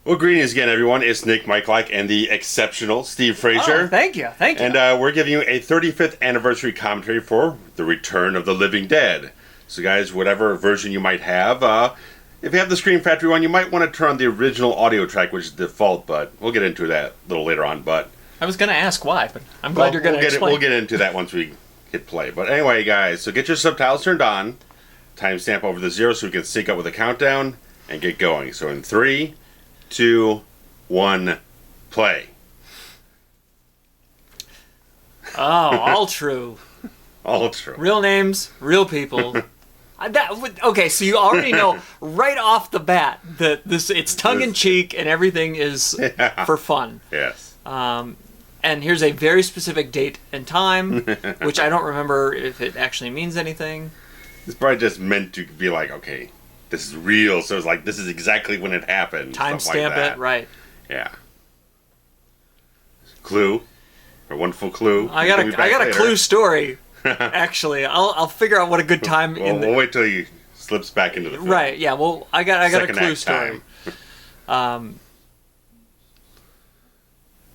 Well, greetings again, everyone. It's Nick Michalak and the exceptional Steve Frazier. Oh, thank you. And we're giving you a 35th anniversary commentary for The Return of the Living Dead. So, guys, whatever version you might have, if you have the Scream Factory one, you might want to turn on the original audio track, which is default, but we'll get into that a little later on. But I was going to ask why, but I'm glad you're going to explain. We'll get into that once we hit play. But anyway, guys, so get your subtitles turned on, timestamp over the 0 so we can sync up with the countdown, and get going. So in 3, 2, 1, play. Oh, all true. All true. Real names, real people. Okay, so you already know right off the bat that it's tongue-in-cheek and everything is for fun. Yes. And here's a very specific date and time, which I don't remember if it actually means anything. It's probably just meant to be like, okay, this is real, so it's like, this is exactly when it happened. Timestamp it, right. Yeah. Clue. A wonderful clue. I got a clue story, actually. I'll figure out what a good time we'll wait till he slips back into the film. Right, yeah, well, I got a clue story.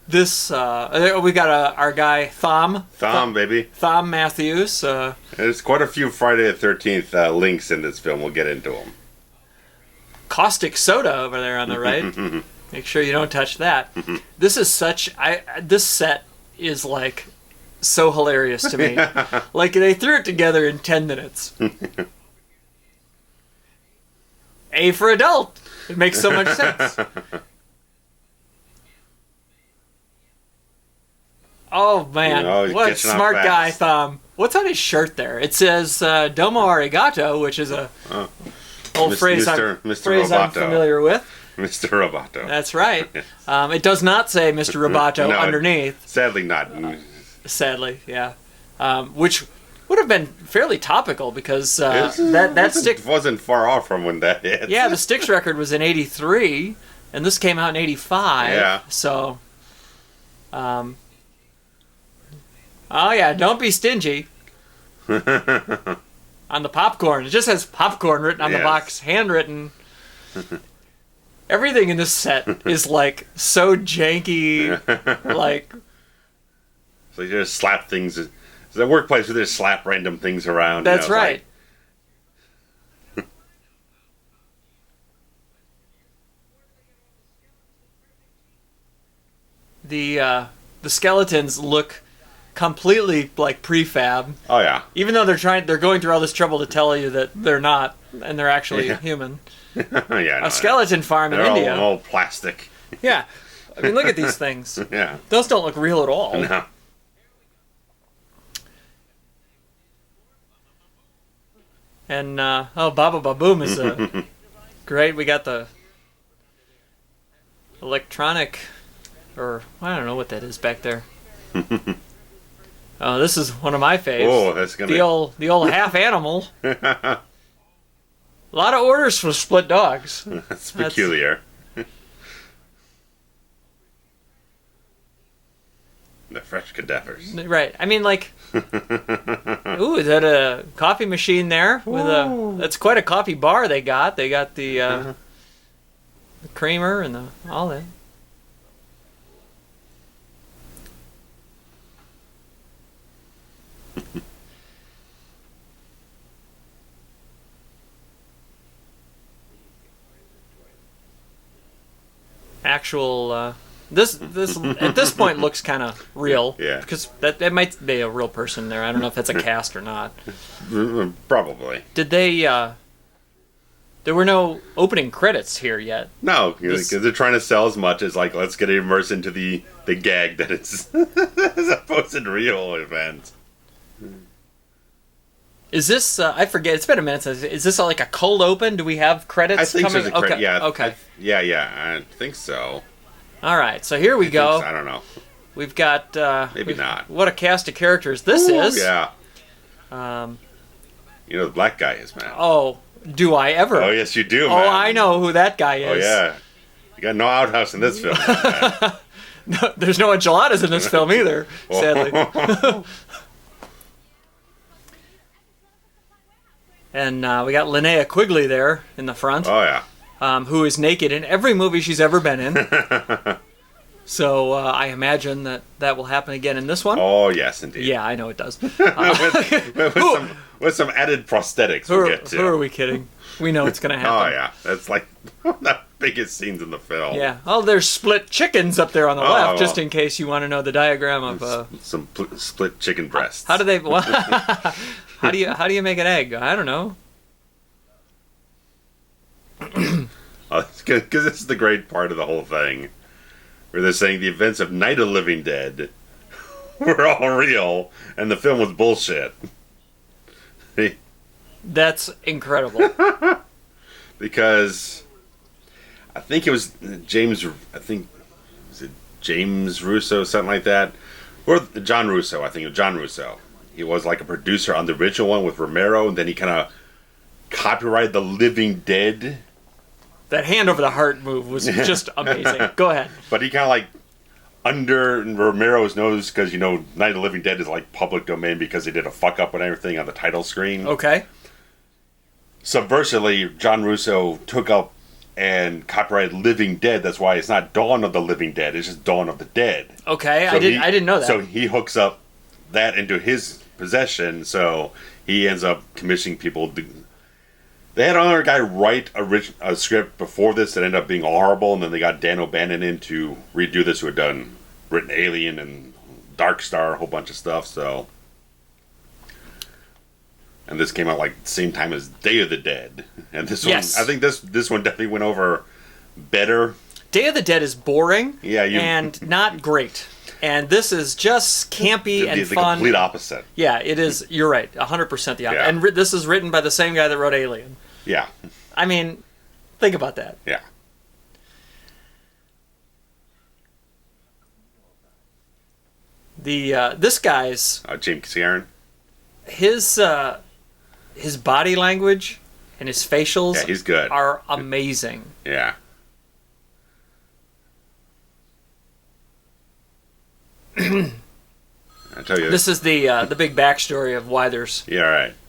We got our guy, Thom. Thom, baby. Thom Mathews. There's quite a few Friday the 13th links in this film. We'll get into them. Caustic soda over there on the right. Make sure you don't touch that. This is this set is like so hilarious to me. Like they threw it together in 10 minutes. A for adult. It makes so much sense. Oh man, what a smart guy, Thom. What's on his shirt there? It says "Domo arigato," which is a old phrase I'm familiar with. Mr. Roboto. That's right. It does not say Mr. Roboto no, underneath. Sadly not. Sadly, yeah. Which would have been fairly topical because that stick wasn't far off from when that hit. Yeah, the Styx record was in '83, and this came out in '85. Yeah. So, oh yeah, don't be stingy. On the popcorn. It just has popcorn written on the box, handwritten. Everything in this set is like so janky, like. So you just slap things. It's a workplace where they just slap random things around. That's right. Like... the skeletons look completely like prefab. Oh yeah. Even though they're going through all this trouble to tell you that they're not, and they're actually human. Yeah. A skeleton farm in India. All plastic. Yeah. I mean, look at these things. Yeah. Those don't look real at all. No. And Baba Baboom is great. We got the electronic, or I don't know what that is back there. Oh, this is one of my faves. Oh, that's gonna the old half animal. A lot of orders for split dogs. That's peculiar. The fresh cadavers. Right. I mean, like, ooh, is that a coffee machine there? That's quite a coffee bar they got. They got the creamer and all that. Actual this at this point looks kind of real. Yeah. Because that might be a real person there. I don't know if that's a cast or not. Probably. Did they? There were no opening credits here yet. No, because they're trying to sell as much as like, let's get immersed into the gag that it's as opposed to real events. Is this? I forget. It's been a minute since. Is this like a cold open? Do we have credits? I think coming? So. Okay. Yeah. Okay. Yeah. I think so. All right. So here we go. I don't know. We've got. Maybe not. What a cast of characters this is. Yeah. You know the black guy is, man. Oh, do I ever? Oh yes, you do. Oh, man. I know who that guy is. Oh yeah. You got no outhouse in this film. No, there's no enchiladas in this film either. Sadly. And we got Linnea Quigley there in the front. Oh, yeah. who is naked in every movie she's ever been in. So I imagine that will happen again in this one. Oh, yes, indeed. Yeah, I know it does. with some added prosthetics we'll get to. Who are we kidding? We know it's going to happen. Oh, yeah. That's like one of the biggest scenes in the film. Yeah. Oh, there's split chickens up there on the left, just in case you want to know the diagram of... some split chicken breasts. How do they... how do you make an egg? I don't know. Because this is the great part of the whole thing. Where they're saying the events of Night of the Living Dead were all real, and the film was bullshit. That's incredible. Because I think it was James Russo, something like that, or John Russo. I think it was John Russo. He was like a producer on the original one with Romero, and then he kind of copyrighted The Living Dead. That hand over the heart move was just amazing. Go ahead. But he kind of like under Romero's nose because, Night of the Living Dead is like public domain because they did a fuck up and everything on the title screen. Okay. Subversively, John Russo took up and copyrighted Living Dead. That's why it's not Dawn of the Living Dead. It's just Dawn of the Dead. Okay, so I didn't know that. So he hooks up that into his possession. So he ends up commissioning people. They had another guy write a script before this that ended up being horrible, and then they got Dan O'Bannon in to redo this, who had written Alien and Dark Star, a whole bunch of stuff. So, and this came out like the same time as Day of the Dead, and this one, I think this one definitely went over better. Day of the Dead is boring, and not great. And this is just campy and the fun. The complete opposite. Yeah, it is. You're right. 100% the opposite. Yeah. And this is written by the same guy that wrote Alien. Yeah. I mean, think about that. Yeah. This guy's... James Cameron? His body language and his facials he's good. Are amazing. Yeah. I tell you, this is the big backstory of why there's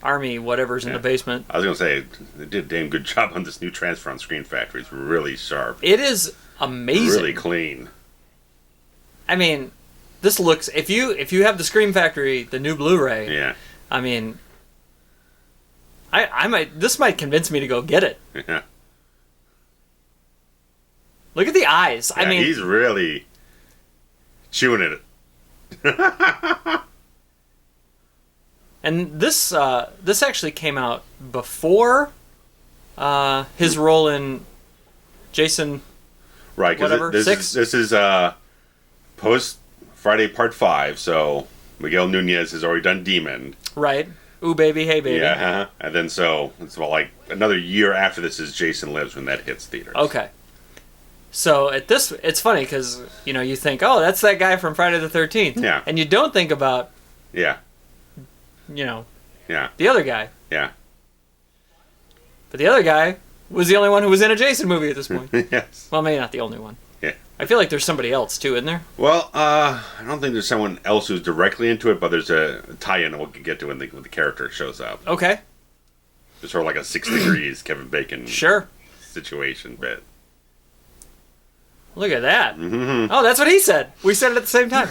army whatever's in the basement. I was gonna say they did a damn good job on this new transfer on Screen Factory. It's really sharp. It is amazing. Really clean. I mean, this looks if you have the Screen Factory, the new Blu-ray. Yeah. I mean, I might this might convince me to go get it. Yeah. Look at the eyes. Yeah, I mean, he's really chewing at it. And this actually came out before his role in Jason. Right, because this is post Friday Part 5, so Miguel Nüñez has already done Demon. Right. Ooh baby, hey baby. Yeah, and then so it's about like another year after this is Jason Lives when that hits theaters. Okay. So it's funny because you think, oh, that's that guy from Friday the 13th. Yeah. And you don't think about. Yeah. Yeah. The other guy. Yeah. But the other guy was the only one who was in a Jason movie at this point. Yes. Well, maybe not the only one. Yeah. I feel like there's somebody else too, isn't there? Well, I don't think there's someone else who's directly into it, but there's a tie-in that we'll get to when the character shows up. Okay. It's sort of like a 6 Degrees Kevin Bacon situation bit. Look at that. Mm-hmm. Oh, that's what he said. We said it at the same time.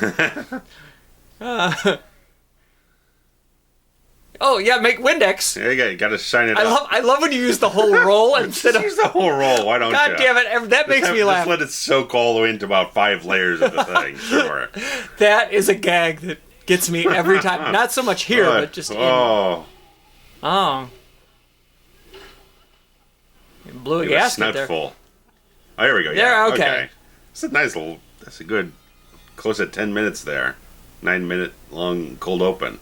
Oh, yeah, make Windex. Yeah, you got to shine it up. I love when you use the whole roll instead of... Use the whole roll. Why don't you? God damn it. That makes me laugh. Just let it soak all the way into about 5 layers of the thing. Sure. That is a gag that gets me every time. Not so much here, but just in... Oh. You blew a gasket there. Full. Oh, here we go. Yeah, okay. It's a nice little... That's a good... Close at 10 minutes there. 9-minute long cold open.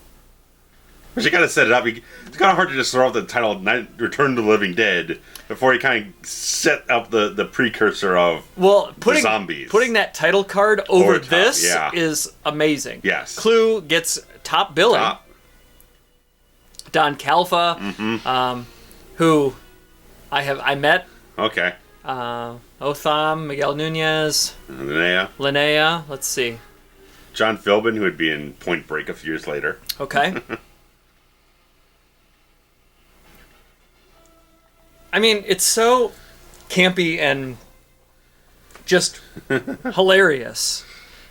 But you gotta set it up. It's kind of hard to just throw out the title Return to the Living Dead before you kind of set up the precursor of the zombies. Putting that title card over this is amazing. Yes. Clue gets top billing. Don Calfa, who I met. Okay. Thom, Miguel Nüñez. Linnea. Let's see. John Philbin, who would be in Point Break a few years later. Okay. I mean, it's so campy and just hilarious.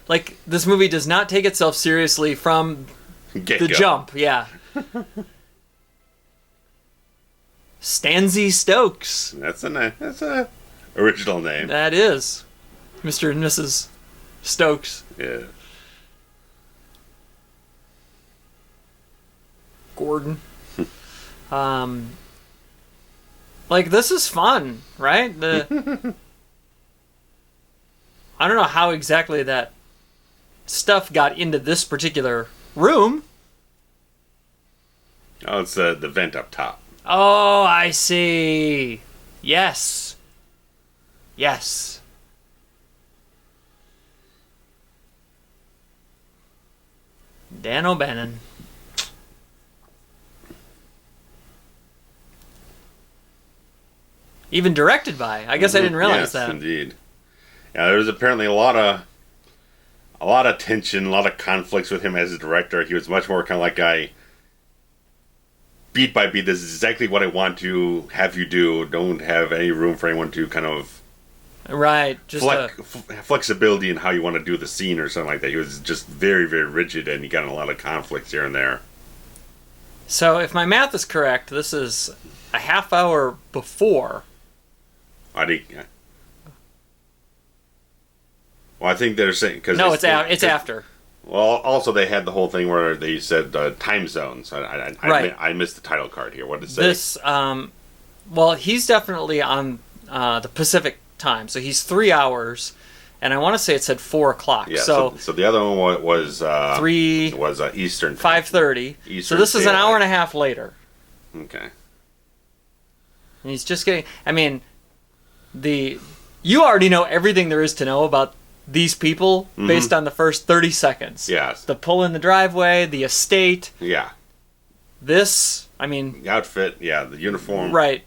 Like, this movie does not take itself seriously from the jump. Yeah. Stanzy Stokes. That's a original name. That is. Mr. and Mrs. Stokes. Yeah. Gordon. Like, this is fun, right? I don't know how exactly that stuff got into this particular room. Oh, it's the vent up top. Oh, I see. Yes. Yes. Dan O'Bannon. Even directed by. I guess I didn't realize that. Yes, indeed. Yeah, there was apparently a lot of tension, a lot of conflicts with him as a director. He was much more kind of like a beat by beat. This is exactly what I want to have you do. Don't have any room for anyone to kind of just flexibility in how you want to do the scene or something like that. He was just very, very rigid, and he got in a lot of conflicts here and there. So, if my math is correct, this is a half hour before. Well, I think they're saying no, it's after. Well, also they had the whole thing where they said time zones. I missed the title card here. What did it say? This, well, he's definitely on the Pacific time, so he's 3 hours, and I want to say it said 4 o'clock. Yeah. So the other one was 3 was Eastern 5:30. So this is an hour and a half later. Okay. And he's just getting. I mean, you already know everything there is to know about these people based on the first 30 seconds. Yes. The pull in the driveway, the estate. Yeah. This, I mean... The outfit, yeah, the uniform. Right.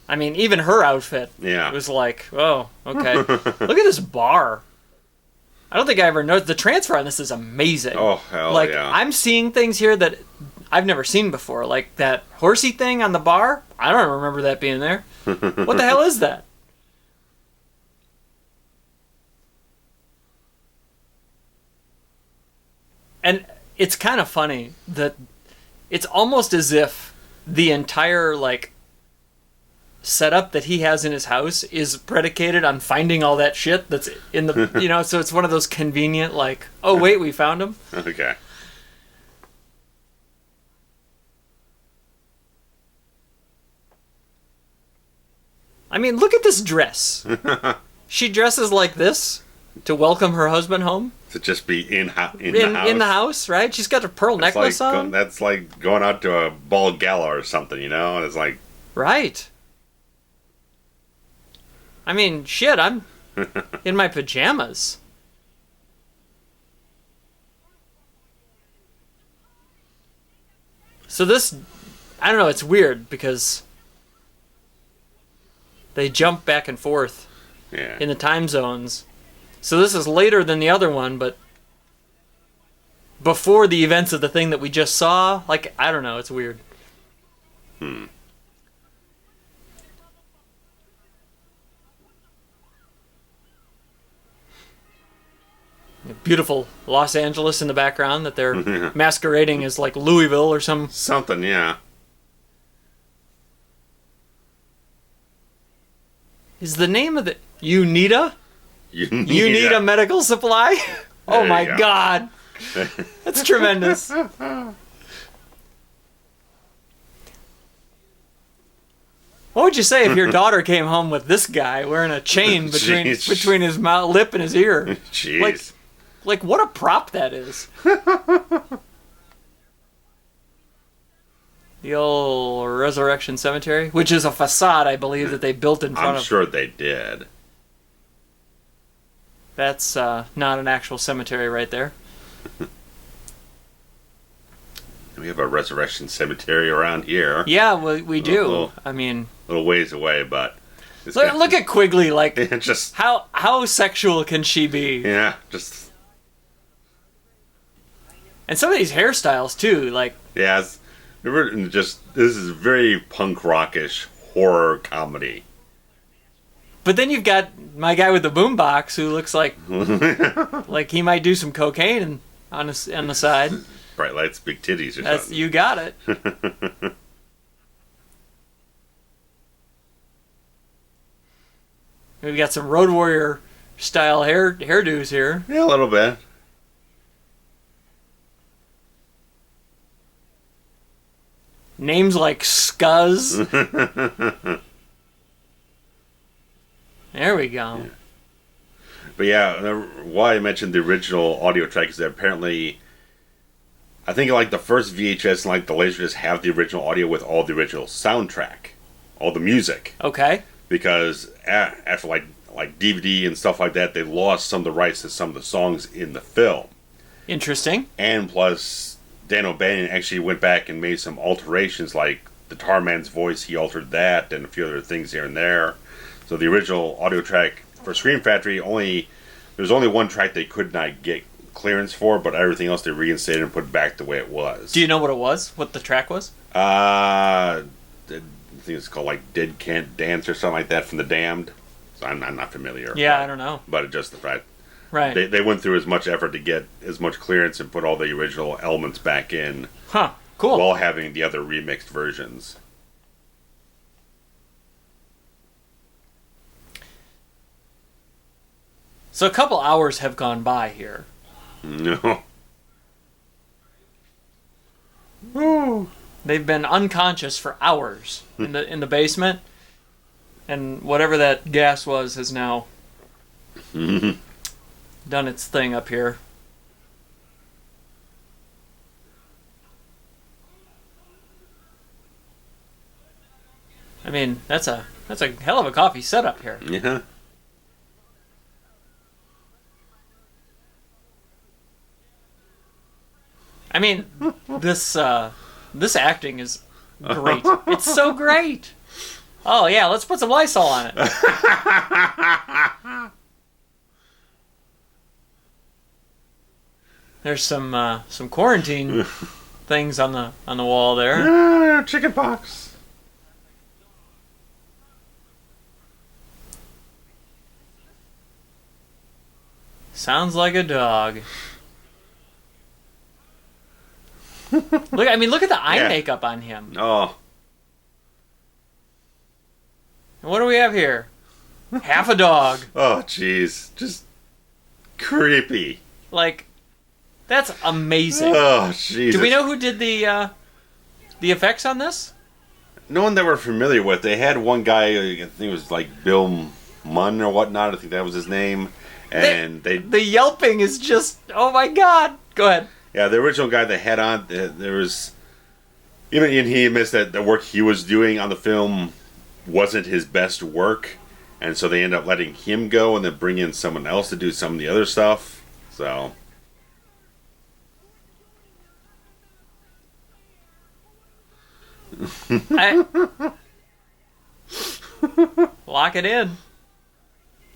I mean, even her outfit. Yeah. It was like, oh, okay. Look at this bar. I don't think I ever noticed. The transfer on this is amazing. Oh, hell like, yeah. I'm seeing things here that I've never seen before. Like that horsey thing on the bar. I don't remember that being there. What the hell is that? And it's kind of funny that it's almost as if the entire, like, setup that he has in his house is predicated on finding all that shit that's in the, so it's one of those convenient, like, oh, wait, we found him. Okay. I mean, look at this dress. She dresses like this to welcome her husband home. To just be in the house. In the house, right? She's got her pearl necklace on. That's like going out to a ball gala or something, And it's like... Right. I mean, shit, I'm in my pajamas. So this... I don't know, it's weird because they jump back and forth in the time zones. So this is later than the other one, but before the events of the thing that we just saw. Like, I don't know, it's weird. Beautiful Los Angeles in the background that they're masquerading as like Louisville or something, yeah. Is the name of the Unita? Unita Medical Supply? Oh my God. That's tremendous. What would you say if your daughter came home with this guy wearing a chain between his lip and his ear? Jeez. Like what a prop that is. The old Resurrection Cemetery, which is a facade, I believe, that they built in front of. I'm sure they did. That's not an actual cemetery right there. We have a Resurrection Cemetery around here. Yeah, we do. I mean... A little ways away, but... Look at Quigley, like... just how sexual can she be? Yeah, just... And some of these hairstyles, too, like... Yeah, this is very punk rockish horror comedy. But then you've got my guy with the boombox who looks like he might do some cocaine on the side. Bright lights, big titties or something. You got it. We've got some Road Warrior style hairdos here. Yeah, a little bit. Names like Scuzz. There we go. Yeah. But yeah, why I mentioned the original audio track is that apparently, I think like the first VHS and like the Laserdisc have the original audio with all the original soundtrack, all the music. Okay. Because after like DVD and stuff like that, they lost some of the rights to some of the songs in the film. Interesting. And plus, Dan O'Bannon actually went back and made some alterations, like the Tarman's voice, he altered that, and a few other things here and there. So the original audio track for Scream Factory, there's only one track they could not get clearance for, but everything else they reinstated and put back the way it was. Do you know what it was? What the track was? I think it's called like Dead Can't Dance or something like that from The Damned. So I'm not familiar. Yeah, I don't know. But it's just the fact. Right. They went through as much effort to get as much clearance and put all the original elements back in. Huh. Cool. While having the other remixed versions. So a couple hours have gone by here. No. Ooh. They've been unconscious for hours in the basement, and whatever that gas was has now done its thing up here. I mean, that's a hell of a coffee setup here. Yeah. I mean, this acting is great. It's so great. Oh yeah, let's put some Lysol on it. There's some quarantine things on the wall there. Chicken pox. Sounds like a dog. Look at the eye makeup on him. Oh. And what do we have here? Half a dog. Oh, jeez. Just creepy. Like, that's amazing. Oh, jeez. Do we know who did the effects on this? No one that we're familiar with. They had one guy, I think it was like Bill Munn or whatnot. I think that was his name. And the yelping is just, oh my god. Go ahead. Yeah, the original guy they had on, there was, even he admits that the work he was doing on the film wasn't his best work, and so they end up letting him go and then bring in someone else to do some of the other stuff. So, lock it in.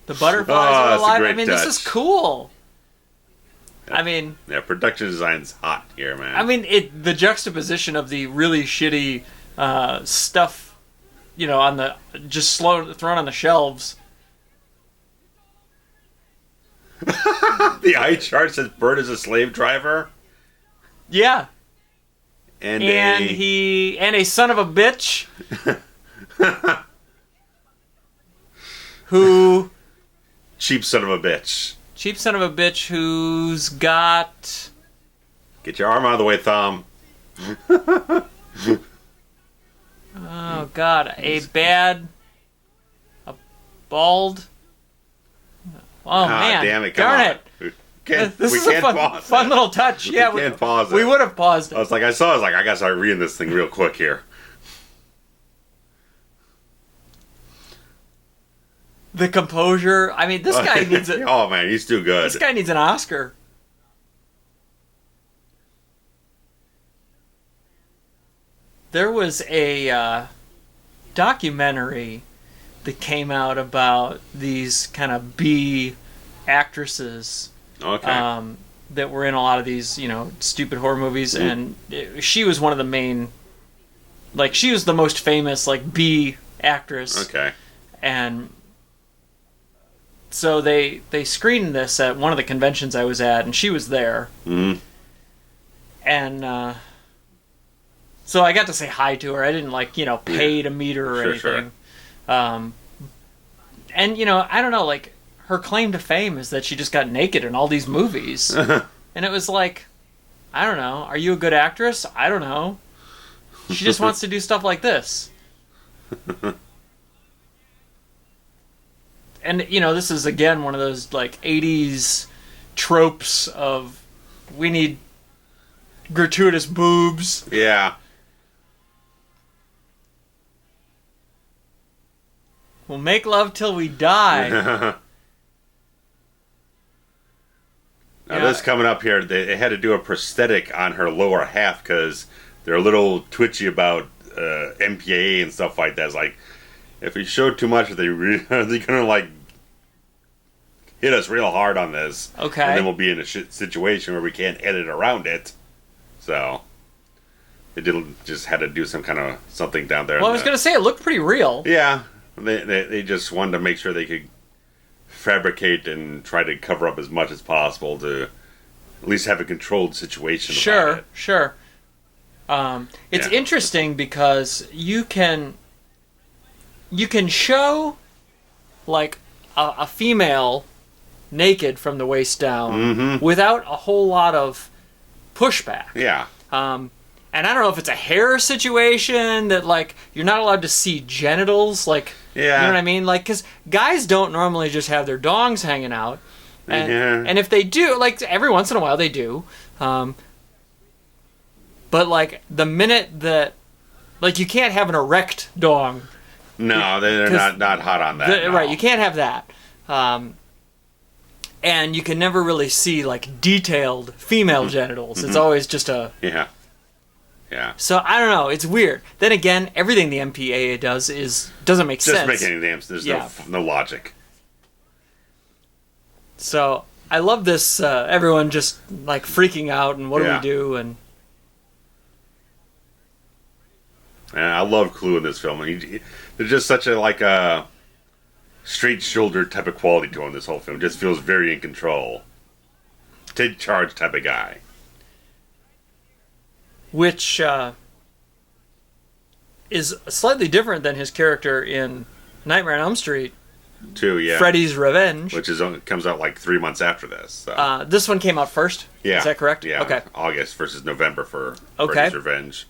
The butterflies are alive. I mean, touch. This is cool. Yeah. I mean, yeah, production design's hot here, man. I mean, the juxtaposition of the really shitty stuff, on the thrown on the shelves. The eye chart says Bert is a slave driver. Yeah. And a son of a bitch who cheap son of a bitch. Cheap son of a bitch who's got... Get your arm out of the way, Thom. Oh, God. A bald... Oh, man. Damn it. Darn it. This is a fun little touch. We can't pause it. We would have paused it. I was like, I gotta start reading this thing real quick here. The composure. I mean, this guy needs it. Oh, man, he's too good. This guy needs an Oscar. There was a documentary that came out about these kind of B actresses. Okay. That were in a lot of these, stupid horror movies, and she was one of the main. Like, she was the most famous, B actress. Okay. And so they screened this at one of the conventions I was at, and she was there. Mm-hmm. And so I got to say hi to her. I didn't pay to meet her or anything. Sure. And I don't know, like, her claim to fame is that she just got naked in all these movies. And it was like, I don't know. Are you a good actress? I don't know. She just wants to do stuff like this. And, this is, again, one of those, like, 80s tropes of we need gratuitous boobs. Yeah. We'll make love till we die. Now, this coming up here, they had to do a prosthetic on her lower half because they're a little twitchy about MPAA and stuff like that. It's like, if we show too much, are they going to, like, hit us real hard on this? Okay. And then we'll be in a situation where we can't edit around it. So, they just had to do some kind of something down there. Well, I was going to say, it looked pretty real. Yeah. They just wanted to make sure they could fabricate and try to cover up as much as possible to at least have a controlled situation. About it. Sure. It's interesting because you can show like a female naked from the waist down without a whole lot of pushback. Yeah. And I don't know if it's a hair situation that, like, you're not allowed to see genitals, like, you know what I mean? Like, because guys don't normally just have their dongs hanging out. And if they do, like, every once in a while they do. But, like, the minute that, like, you can't have an erect dong. No, they're not hot on that. Right, you can't have that. And you can never really see, like, detailed female genitals. It's always just a... Yeah. So I don't know. It's weird. Then again, everything the MPAA does doesn't make sense. Doesn't make any damn sense. There's no logic. So I love this. Everyone just like freaking out and what do we do? And I love Clue in this film. There's just such a straight shoulder type of quality to him. This whole film just feels very in control, take charge type of guy. Which is slightly different than his character in Nightmare on Elm Street. Too, yeah. Freddy's Revenge. Which comes out like 3 months after this. So. This one came out first? Yeah. Is that correct? Yeah. Okay. August versus November for Freddy's Revenge.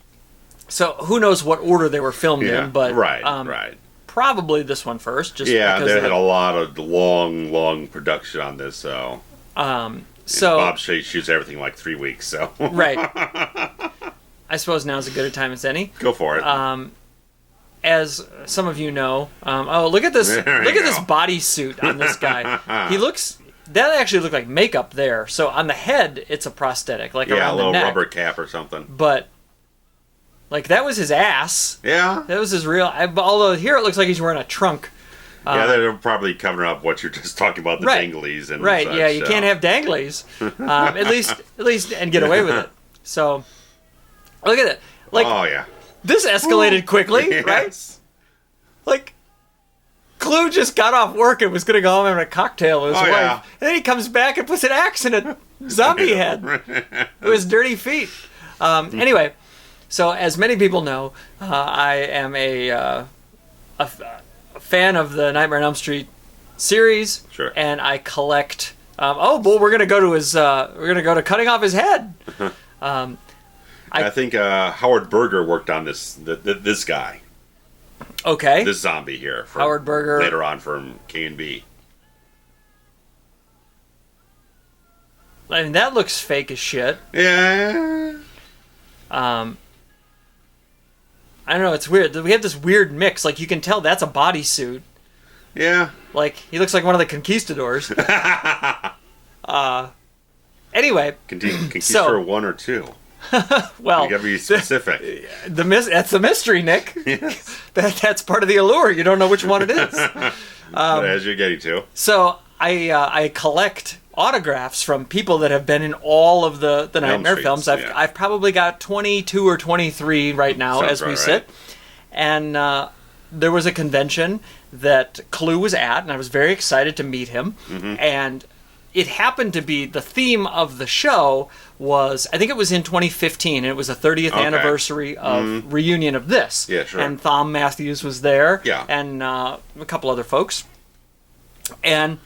So who knows what order they were filmed in, but... Right. Probably this one first. Just they because had a lot of long production on this, so... So Bob shoots everything in like 3 weeks, so... Right. I suppose now's as good a time as any. Go for it. As some of you know, look at this! Look at this bodysuit on this guy. He looks. That actually looked like makeup there. So on the head, it's a prosthetic, like around the neck. A little rubber cap or something. But like that was his ass. Yeah. That was his real. Although here it looks like he's wearing a trunk. They're probably covering up what you're just talking about, the danglies and right. Such, Yeah, you can't have danglies. At least, and get away with it. So, look at it. Like, oh yeah, this escalated quickly, right? Like, Clue just got off work and was going to go home and have a cocktail with his wife, and then he comes back and puts an axe in a zombie head with his dirty feet. Anyway, so as many people know, I am a fan of the Nightmare on Elm Street series, and I collect. We're gonna go to cutting off his head. I think Howard Berger worked on this guy. Okay. This zombie here. Howard Berger later on from K&B. I mean, that looks fake as shit. Yeah. I don't know, it's weird. We have this weird mix. Like, you can tell that's a bodysuit. Yeah. Like, he looks like one of the conquistadors. Anyway. Conquistador 1 or 2? Well, you gotta be specific. That's the mystery, Nick. Yes. That's part of the allure. You don't know which one it is. But as you're getting to. So, I collect autographs from people that have been in all of the Nightmare films. I've probably got 22 or 23 right now as we sit. And there was a convention that Clue was at, and I was very excited to meet him. And it happened to be the theme of the show was, I think it was in 2015, and it was a 30th anniversary of reunion of this. Yeah, sure. And Thom Mathews was there, Yeah. and a couple other folks. And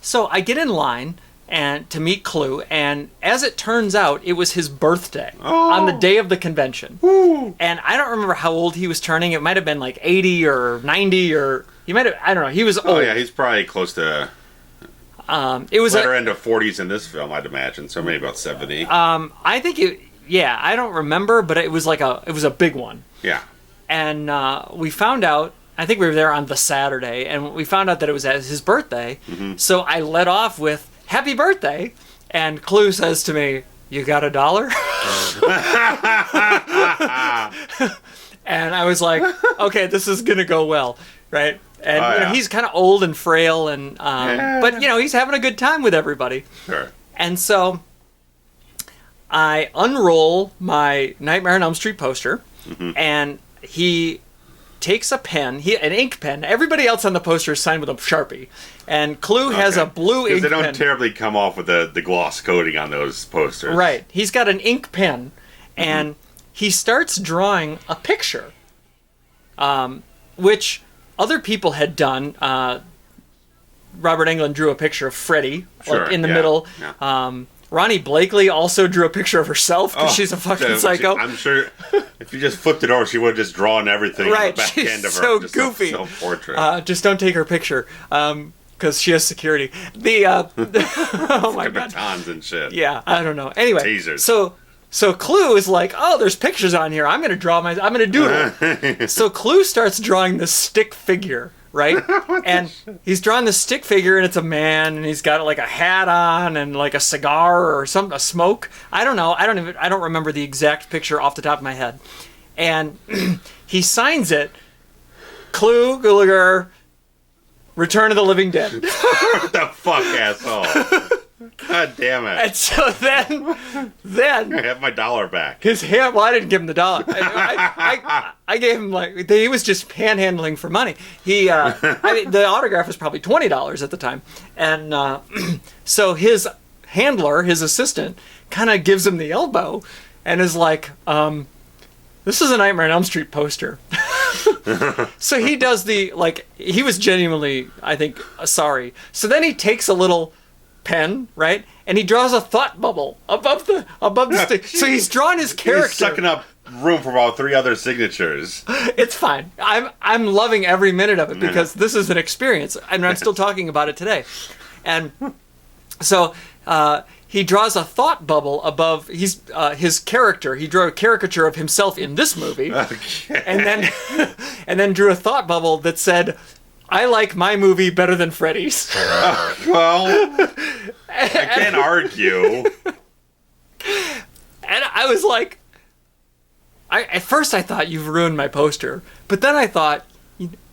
so I get in line and to meet Clue, and as it turns out, it was his birthday on the day of the convention. Woo. And I don't remember how old he was turning. It might have been like 80 or 90, or he might have, I don't know. He was old. Oh, yeah, he's probably close to it was latter end of 40s in this film, I'd imagine. So maybe about 70. I think I don't remember, but it was a big one. Yeah. And we found out, I think we were there on the Saturday, and we found out that it was his birthday. So I led off with, "Happy birthday," and Clue says to me, "You got $1?" And I was like, okay, this is going to go well, right? And you know, he's kind of old and frail, and but you know, he's having a good time with everybody. Sure. And so I unroll my Nightmare on Elm Street poster, and he takes a pen, an ink pen. Everybody else on the poster is signed with a Sharpie, and Clue has a blue ink pen. Because they don't terribly come off with the gloss coating on those posters. Right. He's got an ink pen, and he starts drawing a picture, which other people had done. Robert Englund drew a picture of Freddy, like in the middle. Yeah. Ronnie Blakely also drew a picture of herself because she's a fucking psycho. I'm sure if you just flipped it over, she would have just drawn everything on the back end of her. So just goofy. Self-portrait. Just don't take her picture because she has security. Oh my god, batons and shit. Yeah, I don't know. Anyway, tasers. So Clue is like, oh, there's pictures on here. I'm gonna doodle. So Clue starts drawing this stick figure. Right? And he's drawing the stick figure, and it's a man, and he's got like a hat on and like a cigar or a smoke. I don't know. I don't remember the exact picture off the top of my head. And he signs it, Clue, Gulager, Return of the Living Dead. What the fuck, asshole? God damn it. And so then I have my $1 back. His hand, well, I didn't give him the $1. I gave him, like, he was just panhandling for money. The autograph was probably $20 at the time. And so his handler, his assistant, kind of gives him the elbow and is like, this is a Nightmare on Elm Street poster. So he does he was genuinely, I think, sorry. So then he takes a little pen, right, and he draws a thought bubble above the stick. So he's drawn his character. He's sucking up room for about 3 other signatures. It's fine. I'm loving every minute of it because this is an experience, and I'm still talking about it today. And so he draws a thought bubble above his character. He drew a caricature of himself in this movie, and then drew a thought bubble that said, "I like my movie better than Freddy's." Well, I can't argue. And I was like, at first I thought, you've ruined my poster. But then I thought,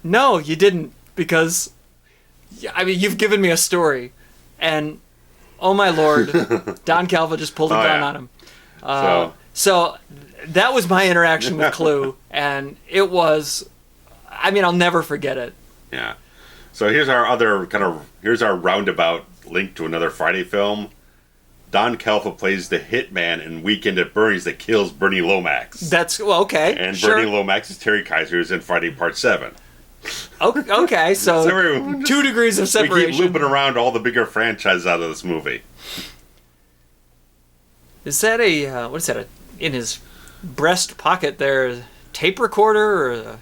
no, you didn't. Because, I mean, you've given me a story. And, oh my lord, Don Calfa just pulled a gun on him. So that was my interaction with Clue. And it was, I mean, I'll never forget it. Yeah. So here's our roundabout link to another Friday film. Don Calfa plays the hitman in Weekend at Bernie's that kills Bernie Lomax. That's, well, okay. And sure. Bernie Lomax is Terry Kaiser, who's in Friday Part 7. Okay, so 2 degrees of separation. We keep looping around all the bigger franchises out of this movie. Is that what is that, in his breast pocket there, a tape recorder, or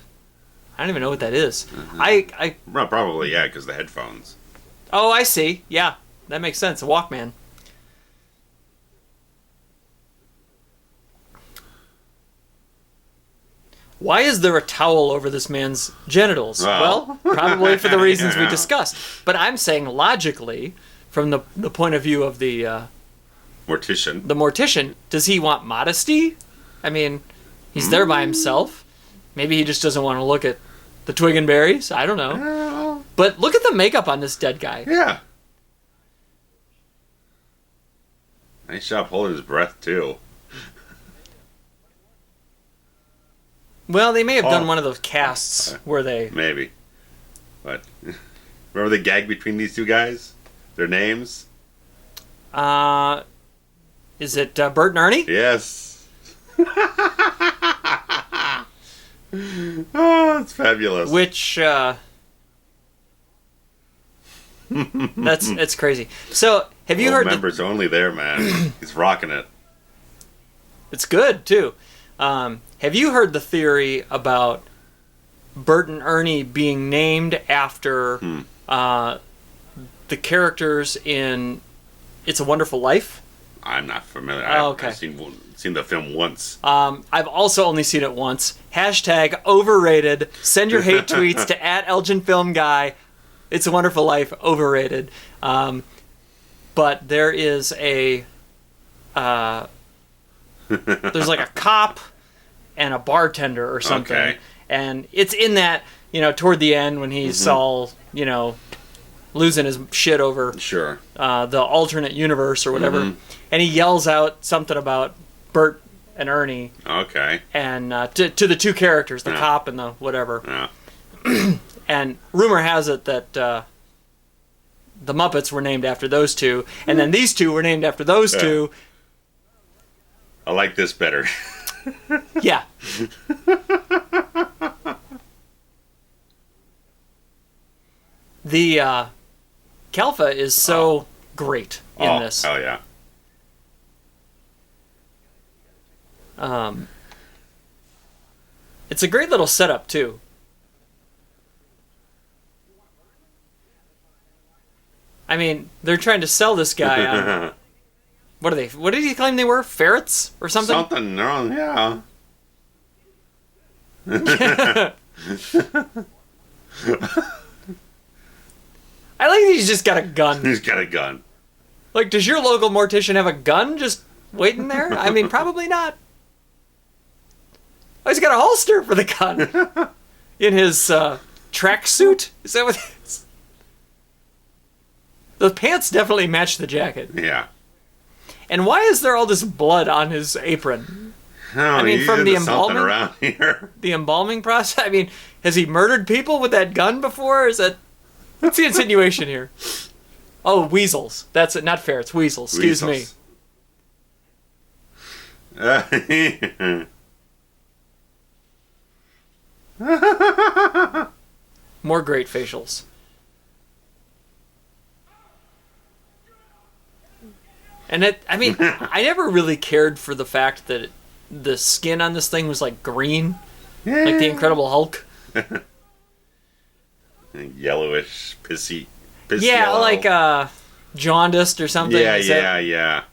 I don't even know what that is. Well, probably, yeah, because the headphones. Oh, I see. Yeah, that makes sense. A Walkman. Why is there a towel over this man's genitals? Well, probably for the reasons we discussed. But I'm saying logically, from the point of view of the mortician, does he want modesty? I mean, he's there by himself. Maybe he just doesn't want to look at the twig and berries. I don't know. But look at the makeup on this dead guy. Yeah. Nice job holding his breath, too. Well, they may have done one of those casts where they... Maybe. But remember the gag between these two guys? Their names? Is it Bert and Ernie? Yes. Oh, it's fabulous. Which, it's crazy. So, have you heard... members only there, man. He's rocking it. It's good, too. Have you heard the theory about Bert and Ernie being named after the characters in It's a Wonderful Life? I'm not familiar. Oh, okay. I've seen the film once. I've also only seen it once. Hashtag overrated. Send your hate tweets to @ElginFilmGuy. It's a Wonderful Life, overrated. But there is a... there's like a cop and a bartender or something. Okay. And it's in that, toward the end when he's all, losing his shit over Sure. The alternate universe or whatever. And he yells out something about Bert and Ernie. Okay. And to the two characters, the cop and the whatever. Yeah. And rumor has it that the Muppets were named after those two. And then these two were named after those two. I like this better. Yeah. The Calfa is so great in this. Oh, yeah. It's a great little setup, too. I mean, they're trying to sell this guy on... What are they? What did he claim they were? Ferrets or something? Something wrong, yeah. I like that he's just got a gun. He's got a gun. Like, does your local mortician have a gun just waiting there? I mean, probably not. Oh, he's got a holster for the gun. In his tracksuit? Is that what it is? The pants definitely match the jacket. Yeah. And why is there all this blood on his apron? Oh, I mean, from the embalming around here. The embalming process. I mean, has he murdered people with that gun before? Is that? What's the insinuation here? Oh, weasels. That's it. Not ferrets. Weasels. Excuse me. More great facials. And I never really cared for the fact that the skin on this thing was like green, like the Incredible Hulk. Yellowish, pissy yeah, yellow. like jaundiced or something. Yeah.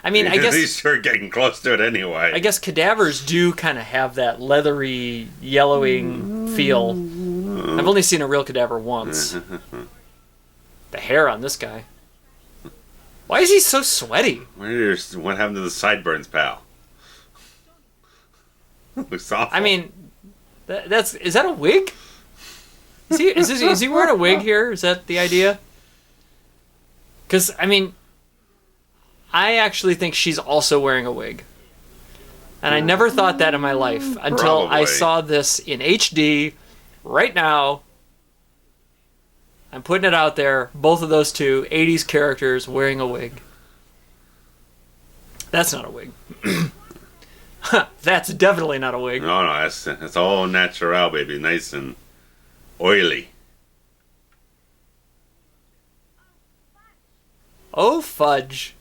I mean, I guess he's sure getting close to it anyway. I guess cadavers do kind of have that leathery, yellowing feel. I've only seen a real cadaver once. The hair on this guy. Why is he so sweaty? What happened to the sideburns, pal? Looks awful. I mean, is that a wig? Is he wearing a wig here? Is that the idea? Because, I mean, I actually think she's also wearing a wig. And I never thought that in my life until I saw this in HD right now. I'm putting it out there. Both of those two 80s characters wearing a wig. That's not a wig. That's definitely not a wig. No, that's all natural, baby. Nice and oily. Oh, fudge.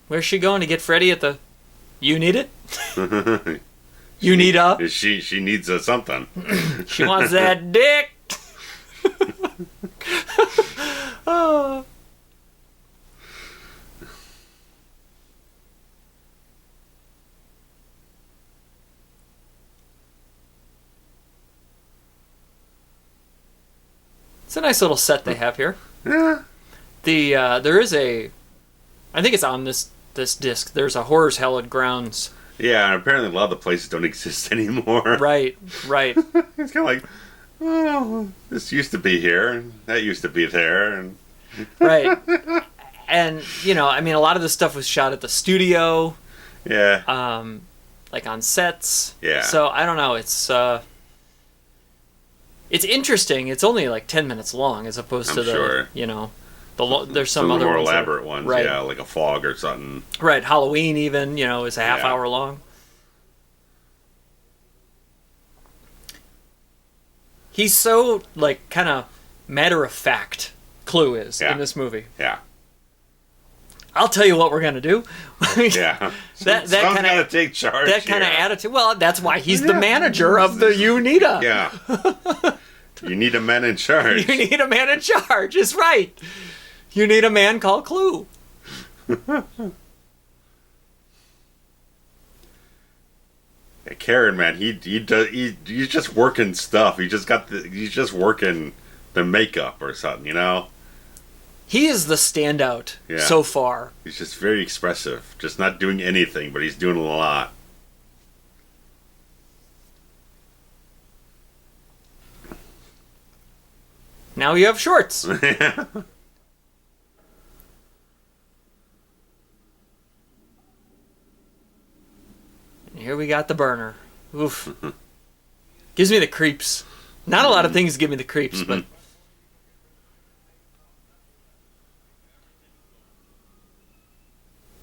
Where's she going to get Freddy at the... You need it? You need a... She needs a something. She wants that dick. Oh. It's a nice little set they have here. Yeah. There is a... I think it's on this disc. There's a Horror's Hallowed Grounds Yeah, and apparently a lot of the places don't exist anymore. Right. It's kind of like, oh, this used to be here, and that used to be there, and Right. And, you know, I mean, a lot of this stuff was shot at the studio. yeah, Like on sets. Yeah. So, I don't know. It's interesting. It's only like 10 minutes long as opposed to the, sure. you know, there's some of the other more ones that- elaborate ones, right. yeah, like a fog or something. Right. Halloween even, you know, is a half Yeah. hour long. He's so, like, kind of matter-of-fact, Clue is, Yeah. in this movie. Yeah, I'll tell you what we're going to do. yeah. That Someone's kind got to of take charge. that kind of here. attitude. Well, that's why he's the manager of the UNITA. Yeah. You need a man in charge. You need a man in charge. Is right. You need a man called Clue. Yeah, Karen, man, he's just working stuff. He's just working the makeup or something, you know. He is the standout Yeah. so far. He's just very expressive, just not doing anything, but he's doing a lot. Now you have shorts. And here we got the burner. Oof. Gives me the creeps. Not a lot of things give me the creeps, but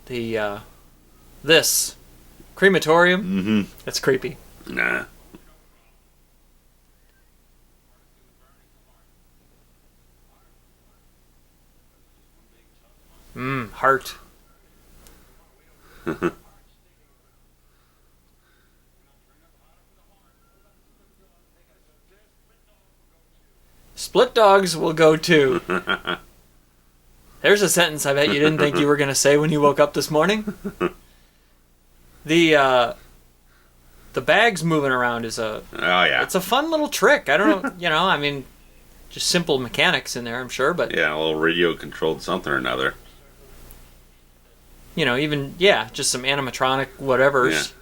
the this crematorium, that's creepy. Nah. Heart. Split dogs will go too. There's a sentence I bet you didn't think you were going to say when you woke up this morning. The bags moving around is Oh yeah. it's a fun little trick. I don't know, you know, I mean, just simple mechanics in there, I'm sure, but Yeah, a little radio controlled something or another. you know, even just some animatronic whatevers.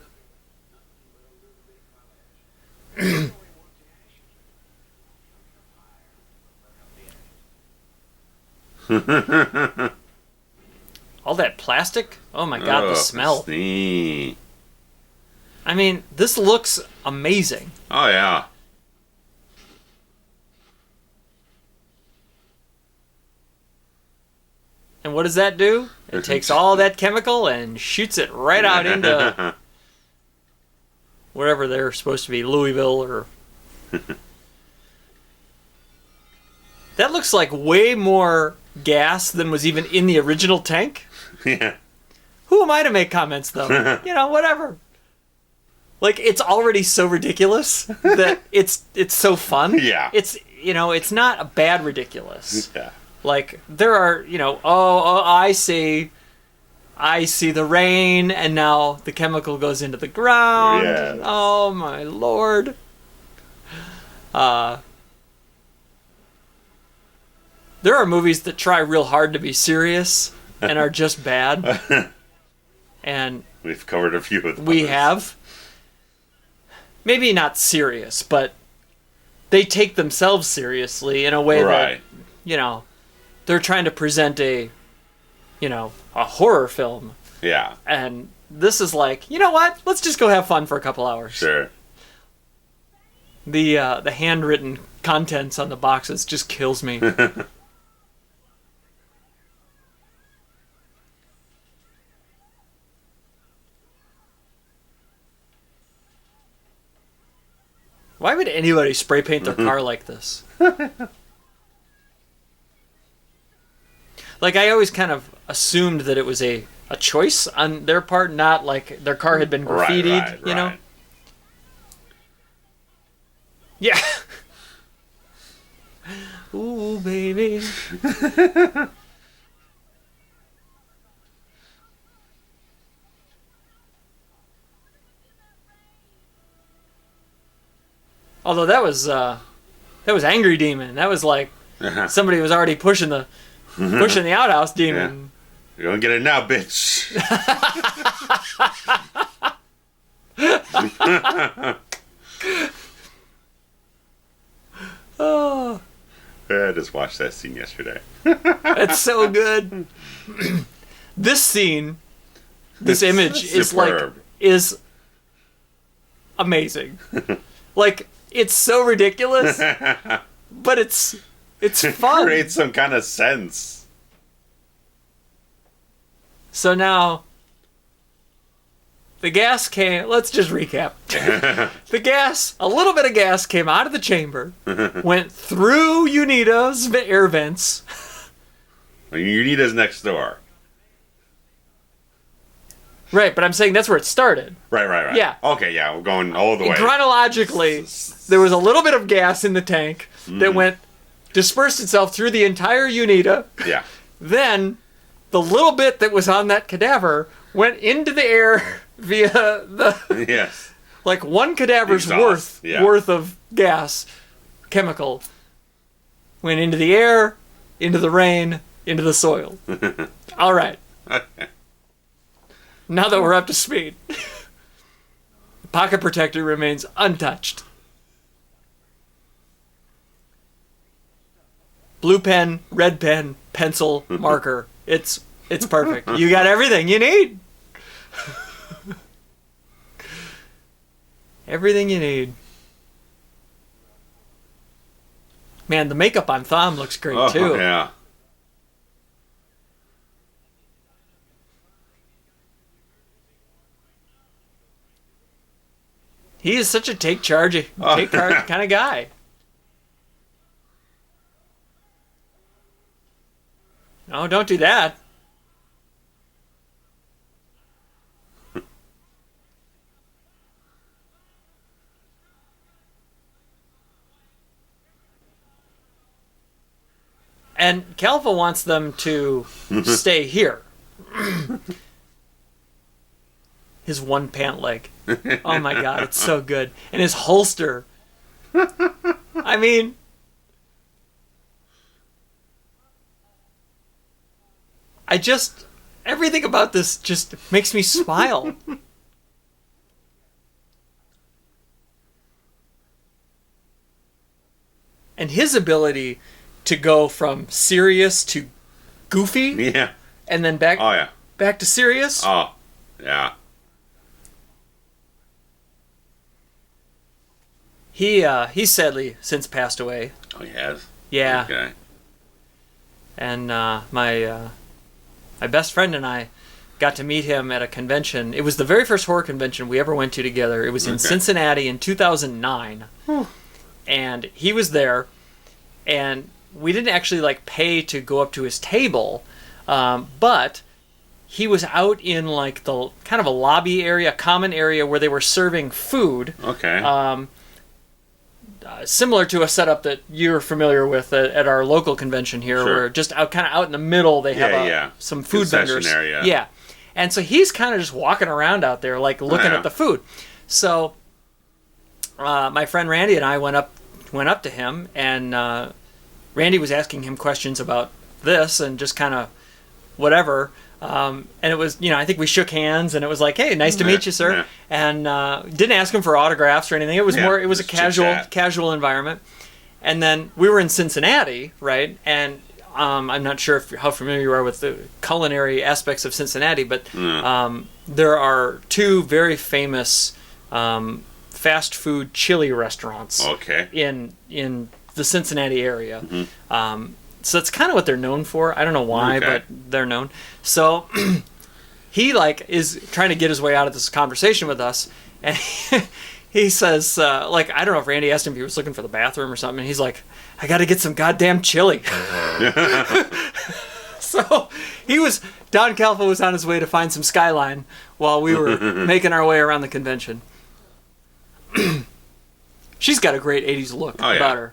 All that plastic? Oh my god, the Ugh, smell. Sneak. I mean, this looks amazing. Oh yeah. And what does that do? It takes all that chemical and shoots it right out into wherever they're supposed to be, Louisville or... That looks like way more gas than was even in the original tank. Yeah. Who am I to make comments, though? You know, whatever. Like, it's already so ridiculous that it's so fun. Yeah. It's, you know, it's not a bad ridiculous. Yeah. Like, there are, you know, oh, I see the rain, and now the chemical goes into the ground. Yes. Oh, my lord. There are movies that try real hard to be serious and are just bad. And We've covered a few of them. we have. Maybe not serious, but they take themselves seriously in a way that, Right. you know, they're trying to present a horror film. Yeah. And this is like, you know what? Let's just go have fun for a couple hours. Sure. The handwritten contents on the boxes just kills me. Why would anybody spray paint their car like this? Like, I always kind of assumed that it was a choice on their part, not like their car had been graffitied, you know? Right. Yeah. Ooh, baby. Although that was Angry Demon. That was like somebody was already pushing the outhouse demon. You're gonna get it now, bitch. Oh, I just watched that scene yesterday. it's so good. This scene, this image is amazing. Like, it's so ridiculous, but it's fun. Creates some kind of sense. So now, the gas came. Let's just recap. A little bit of gas came out of the chamber, went through Unita's air vents. Unita's next door. Right, but I'm saying that's where it started. Right. Yeah. Okay, yeah, we're going all the way. Chronologically, there was a little bit of gas in the tank that dispersed itself through the entire Unita. Yeah. Then, the little bit that was on that cadaver went into the air via the... Yes. Like one cadaver's worth of gas, chemical, went into the air, into the rain, into the soil. All right. Now that we're up to speed, the pocket protector remains untouched. Blue pen, red pen, pencil, marker. It's perfect. You got everything you need. Everything you need. Man, the makeup on Thom looks great too. Yeah. He is such a take charge kind of guy. No, don't do that. And Calfa wants them to stay here. His one pant leg. Oh my god, it's so good. And his holster. I mean... everything about this just makes me smile. And his ability to go from serious to goofy. Yeah. And then back to serious. Oh, yeah. He's sadly since passed away. Oh, he has? Yeah. Okay. And my best friend and I got to meet him at a convention. It was the very first horror convention we ever went to together. It was in Cincinnati in 2009. And he was there, and we didn't actually pay to go up to his table, but he was out in the kind of a lobby area, common area where they were serving food. Okay. Similar to a setup that you're familiar with at our local convention here, Sure. where just out in the middle they have some food concession vendors. Area. Yeah, and so he's kind of just walking around out there, looking at the food. So my friend Randy and I went up to him, and Randy was asking him questions about this and just kind of whatever. And it was, I think we shook hands, and it was like, "Hey, nice to meet you, sir." Yeah. And didn't ask him for autographs or anything. It was it was a casual environment. And then we were in Cincinnati, right? And I'm not sure how familiar you are with the culinary aspects of Cincinnati, but there are two very famous fast food chili restaurants. Okay. In the Cincinnati area. Mm-hmm. So that's kind of what they're known for. I don't know why, but they're known. So he is trying to get his way out of this conversation with us, and he says, I don't know if Randy asked him if he was looking for the bathroom or something, and he's like, "I got to get some goddamn chili." So Don Calfa was on his way to find some Skyline while we were making our way around the convention. She's got a great 80s look about her.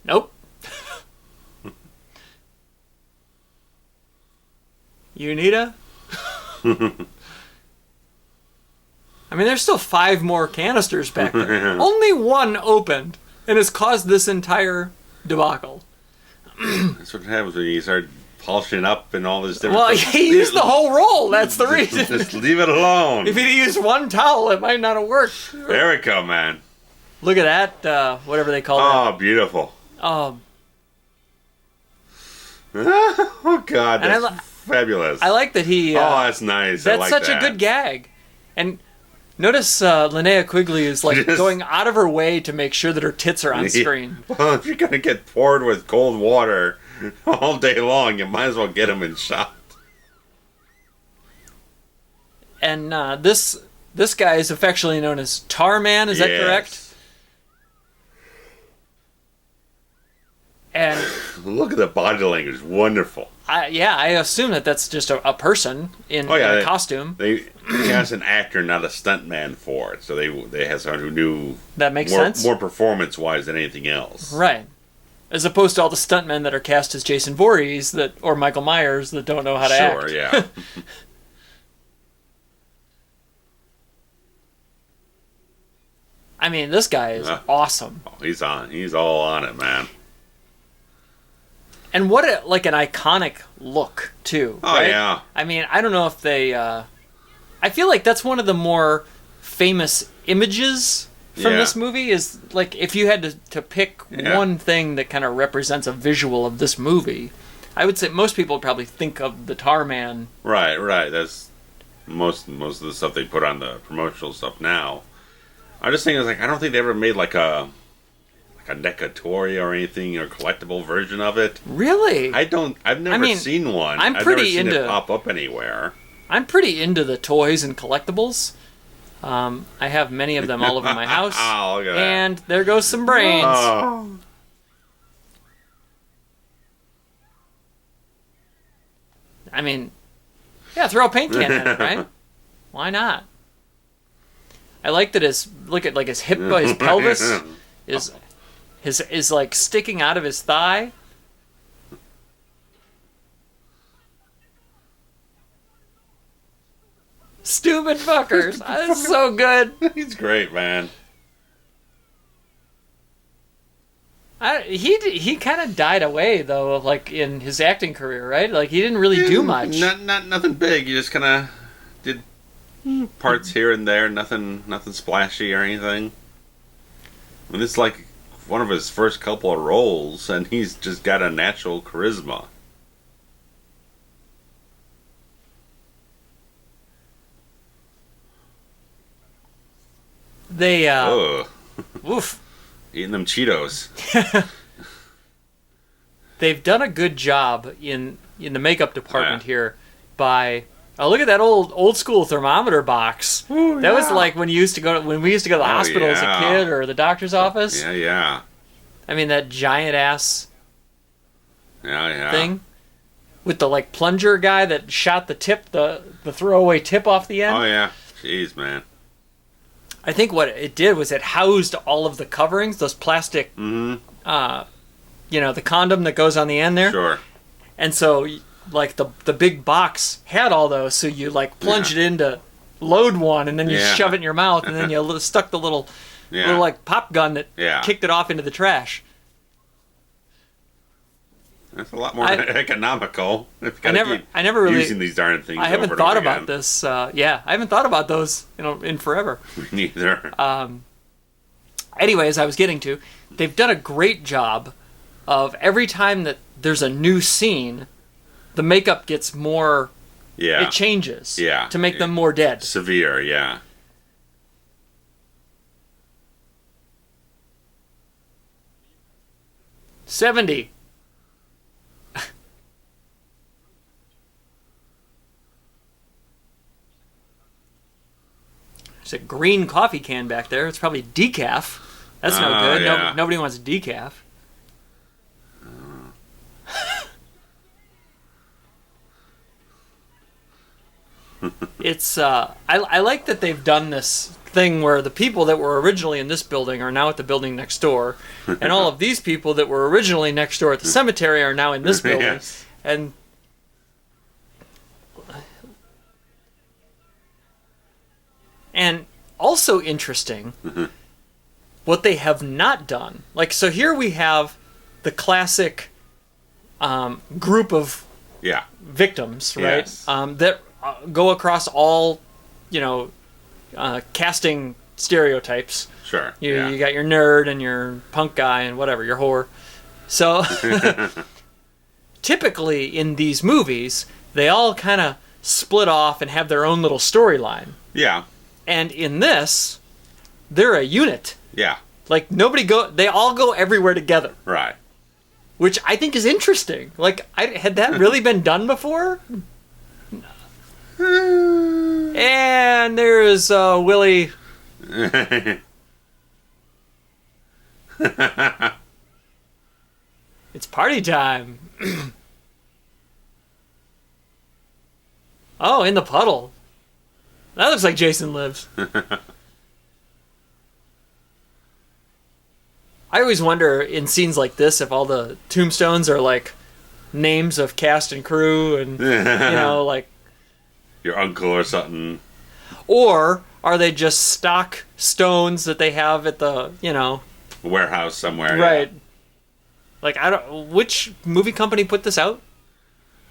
Nope. Unita? I mean, there's still 5 more canisters back there. Only one opened, and has caused this entire debacle. That's what happens when you start polishing up and all this different Well, stuff. he used the whole roll. That's the reason. Just leave it alone. If he'd used one towel, it might not have worked. There we go, man. Look at that, whatever they call Oh, beautiful. that. Oh, God, And that's fabulous. I like that he... oh, that's nice. that's I like such that. a good gag. And notice Linnea Quigley is like Just- going out of her way to make sure that her tits are on screen. Well, if you're going to get poured with cold water all day long, you might as well get them in shot. And this guy is affectionately known as Tar Man, is that correct? And look at the body language, wonderful. I assume that that's just a person in a costume. They has an actor, not a stuntman for it, so they had someone who knew That makes sense. more performance wise than anything else. Right. As opposed to all the stuntmen that are cast as Jason Voorhees or Michael Myers that don't know how to act. Sure, yeah. I mean, this guy is awesome. Oh, he's all on it, man. And what an iconic look too. Oh, right? yeah. I mean, I don't know if they. I feel like that's one of the more famous images from this movie. Is like if you had to pick one thing that kind of represents a visual of this movie, I would say most people would probably think of the Tar Man. Right. That's most of the stuff they put on the promotional stuff now. I just think I don't think they ever made like a Necatori or anything or collectible version of it. Really? I've never seen one. I've never pretty seen into it pop up anywhere. I'm pretty into the toys and collectibles. I have many of them all over my house. Oh, look at that. And there goes some brains. Oh. I mean, yeah, throw a paint can at it, right? Why not? I like that his hip, his pelvis is like sticking out of his thigh. Stupid fuckers! That's so good. He's great, man. He kind of died away though, like in his acting career, right? Like he didn't really do much. Nothing big. You just kind of did parts here and there. Nothing splashy or anything. And it's like one of his first couple of roles, and he's just got a natural charisma. They Oof. Eating them Cheetos. They've done a good job in the makeup department here by look at that old school thermometer box. Ooh, that was like when we used to go to the hospital as a kid or the doctor's office. Yeah. I mean that giant ass thing with the like plunger guy that shot the tip, the throwaway tip off the end. Oh yeah. Jeez, man. I think what it did was it housed all of the coverings, those plastic, the condom that goes on the end there. Sure. And so, like, the big box had all those, so you, like, plunge it in to load one, and then you shove it in your mouth, and then you stuck the little, like, pop gun that kicked it off into the trash. That's a lot more economical. I never really using these darn things. I haven't thought about this. I haven't thought about those in forever. Neither. Anyways, I was getting to, they've done a great job of every time that there's a new scene, the makeup gets more. Yeah. It changes. Yeah. To make them more dead. Severe. Yeah. $70. There's a green coffee can back there. It's probably decaf. That's no good. Yeah. Nobody wants decaf. It's I like that they've done this thing where the people that were originally in this building are now at the building next door, and all of these people that were originally next door at the cemetery are now in this building. Yes. And also interesting, what they have not done. Like, so here we have the classic group of Yeah. victims, right? Yes. That go across all, casting stereotypes. Sure. You got your nerd and your punk guy and whatever, your whore. So typically in these movies, they all kind of split off and have their own little storyline. Yeah. And in this, they're a unit. Yeah. Like they all go everywhere together. Right. Which I think is interesting. Like, had that really been done before? And there's Willie. It's party time. Oh, in the puddle. That looks like Jason Lives. I always wonder in scenes like this if all the tombstones are like names of cast and crew and, like... Your uncle or something. Or are they just stock stones that they have at the, warehouse somewhere. Right. Yeah. Like, which movie company put this out?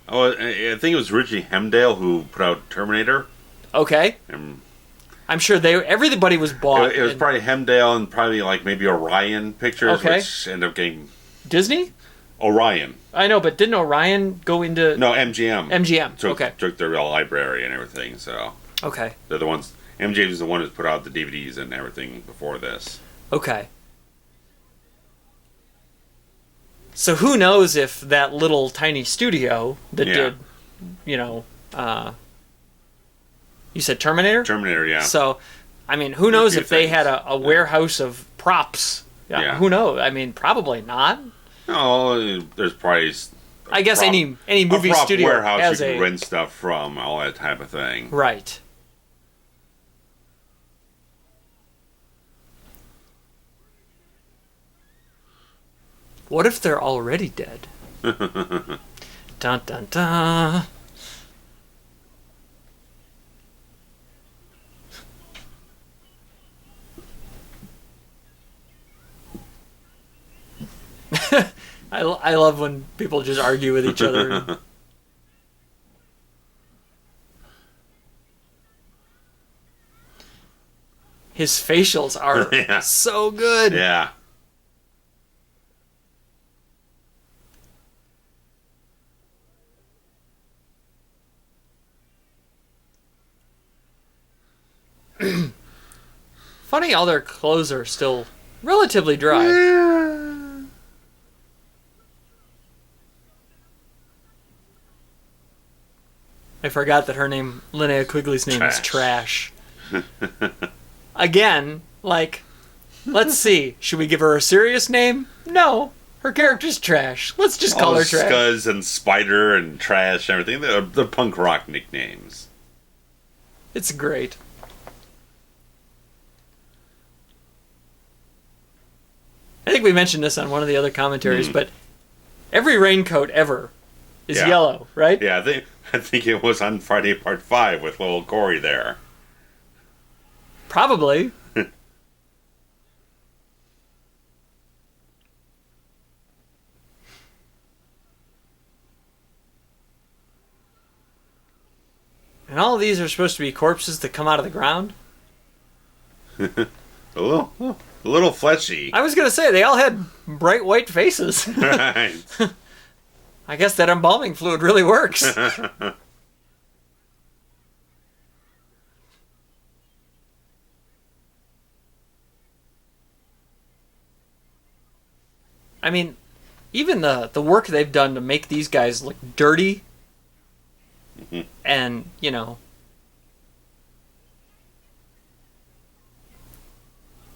Oh, I think it was Richie Hemdale who put out Terminator. Okay. I'm sure everybody was bought. It was probably Hemdale and probably like maybe Orion Pictures, Okay. which ended up getting... Disney? Orion. I know, but didn't Orion go into... No, MGM. MGM, okay. Took their library and everything, so... Okay. They're the ones... MGM is the one who's put out the DVDs and everything before this. Okay. So who knows if that little tiny studio that did, you said Terminator? Terminator, yeah. So, I mean, who knows if they had a warehouse of props? Yeah. Who knows? I mean, probably not. No, there's probably... I guess any movie a prop studio warehouse has you can rent stuff from, all that type of thing. Right. What if they're already dead? Dun dun dun. I love when people just argue with each other. His facials are so good. Yeah. Funny how their clothes are still relatively dry. Yeah. I forgot that Linnea Quigley's name is Trash. Again, let's see. Should we give her a serious name? No. Her character's Trash. Let's just call her Trash. Scuzz and Spider and Trash and everything. They're punk rock nicknames. It's great. I think we mentioned this on one of the other commentaries, but every raincoat ever is yellow, right? Yeah, I think it was on Friday Part 5 with little Corey there. Probably. And all of these are supposed to be corpses that come out of the ground? A little fleshy. I was going to say, they all had bright white faces. Right. I guess that embalming fluid really works. I mean, even the work they've done to make these guys look dirty and,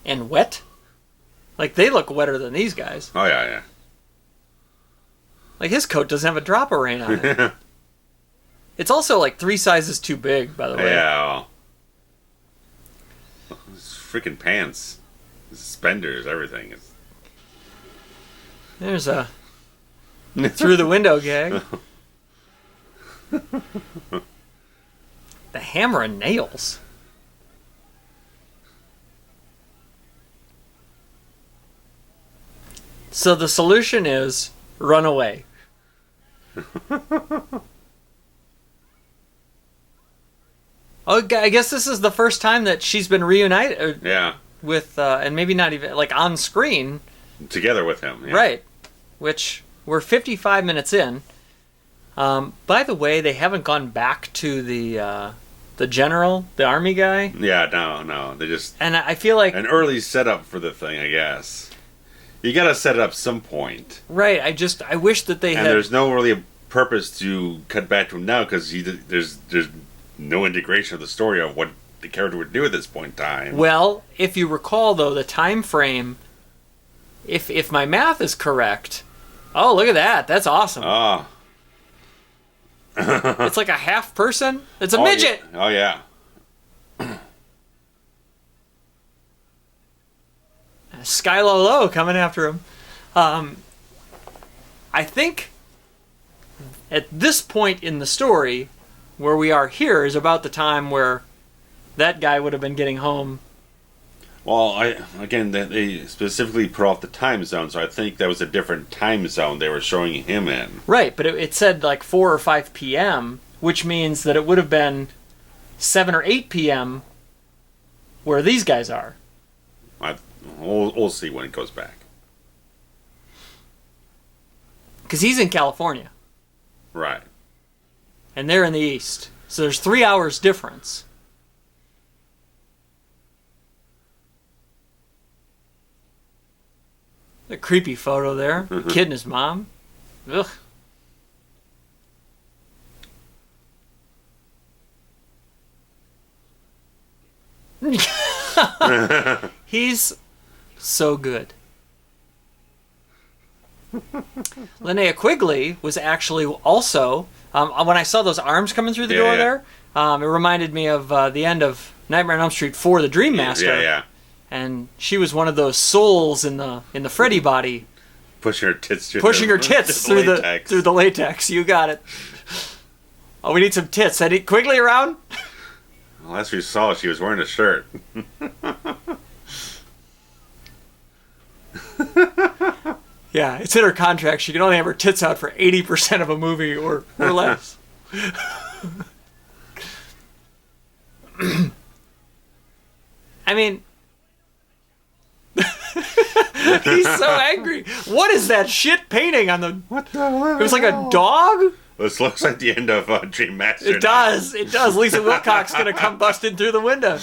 and wet. Like, they look wetter than these guys. Oh, yeah. Like, his coat doesn't have a drop of rain on it. It's also, 3 sizes too big, by the way. Yeah. His freaking pants. His suspenders, everything. There's a through the window gag. The hammer and nails. So the solution is run away. Oh, I guess this is the first time that she's been reunited. Yeah. With, and maybe not even, like, on screen. Together with him. Yeah. Right. Which, we're 55 minutes in. By the way, they haven't gone back to the general, the army guy. Yeah, no. They just... And I feel like... An early setup for the thing, I guess. You gotta set it up some point. Right, I wish that they had... And there's no really purpose to cut back to him now, because there's no integration of the story of what the character would do at this point in time. Well, if you recall, though, the time frame, if my math is correct... Oh, look at that. That's awesome. Oh. It's like a half person. It's a midget. Yeah. Oh, yeah. Skylo Low coming after him. I think at this point in the story, where we are here is about the time where that guy would have been getting home. Well, they specifically put off the time zone, so I think that was a different time zone they were showing him in. Right, but it said like 4 or 5 p.m., which means that it would have been 7 or 8 p.m. where these guys are. We'll see when it goes back. Because he's in California. Right. And they're in the East. So there's 3 hours difference. A creepy photo there. Mm-hmm. Kid and his mom. Ugh. He's so good. Linnea Quigley was actually also, when I saw those arms coming through the door there, it reminded me of the end of Nightmare on Elm Street 4, The Dream Master. Yeah. And she was one of those souls in the Freddy body, pushing her tits through the latex. You got it. Oh, we need some tits. Any Quigley around? Well, last we saw, she was wearing a shirt. Yeah, it's in her contract. She can only have her tits out for 80% of a movie or less. I mean, he's so angry. What is that shit painting on the... What the hell? It was like a dog? This looks like the end of Dream Master. It does. It does. Lisa Wilcox going to come busting through the window.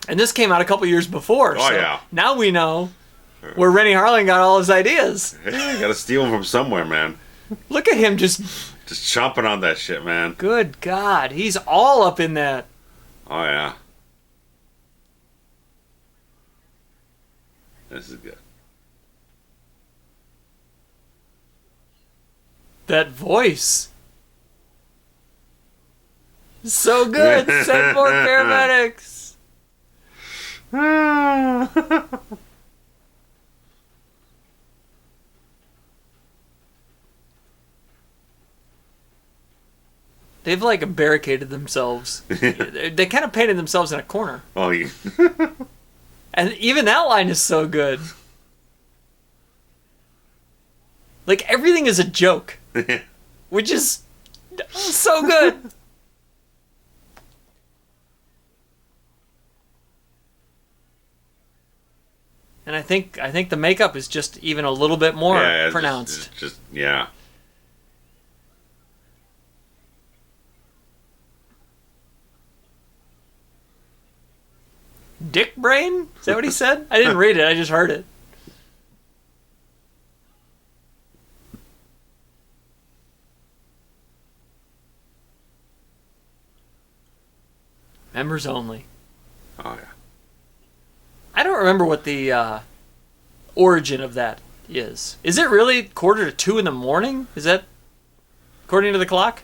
And this came out a couple years before. Oh, yeah. Now we know where Rennie Harlan got all his ideas. Hey, you gotta steal them from somewhere, man. Look at him just chomping on that shit, man. Good God. He's all up in that. Oh, yeah. This is good. That voice. So good. Send more paramedics. They've like barricaded themselves. They kind of painted themselves in a corner. Oh, yeah. And even that line is so good. Like everything is a joke, which is so good. And I think the makeup is just even a little bit more pronounced. Just yeah. Dick brain? Is that what he said? I didn't read it. I just heard it. Members only. Oh, yeah. I don't remember what the origin of that is. Is it really 1:45 in the morning? Is that according to the clock?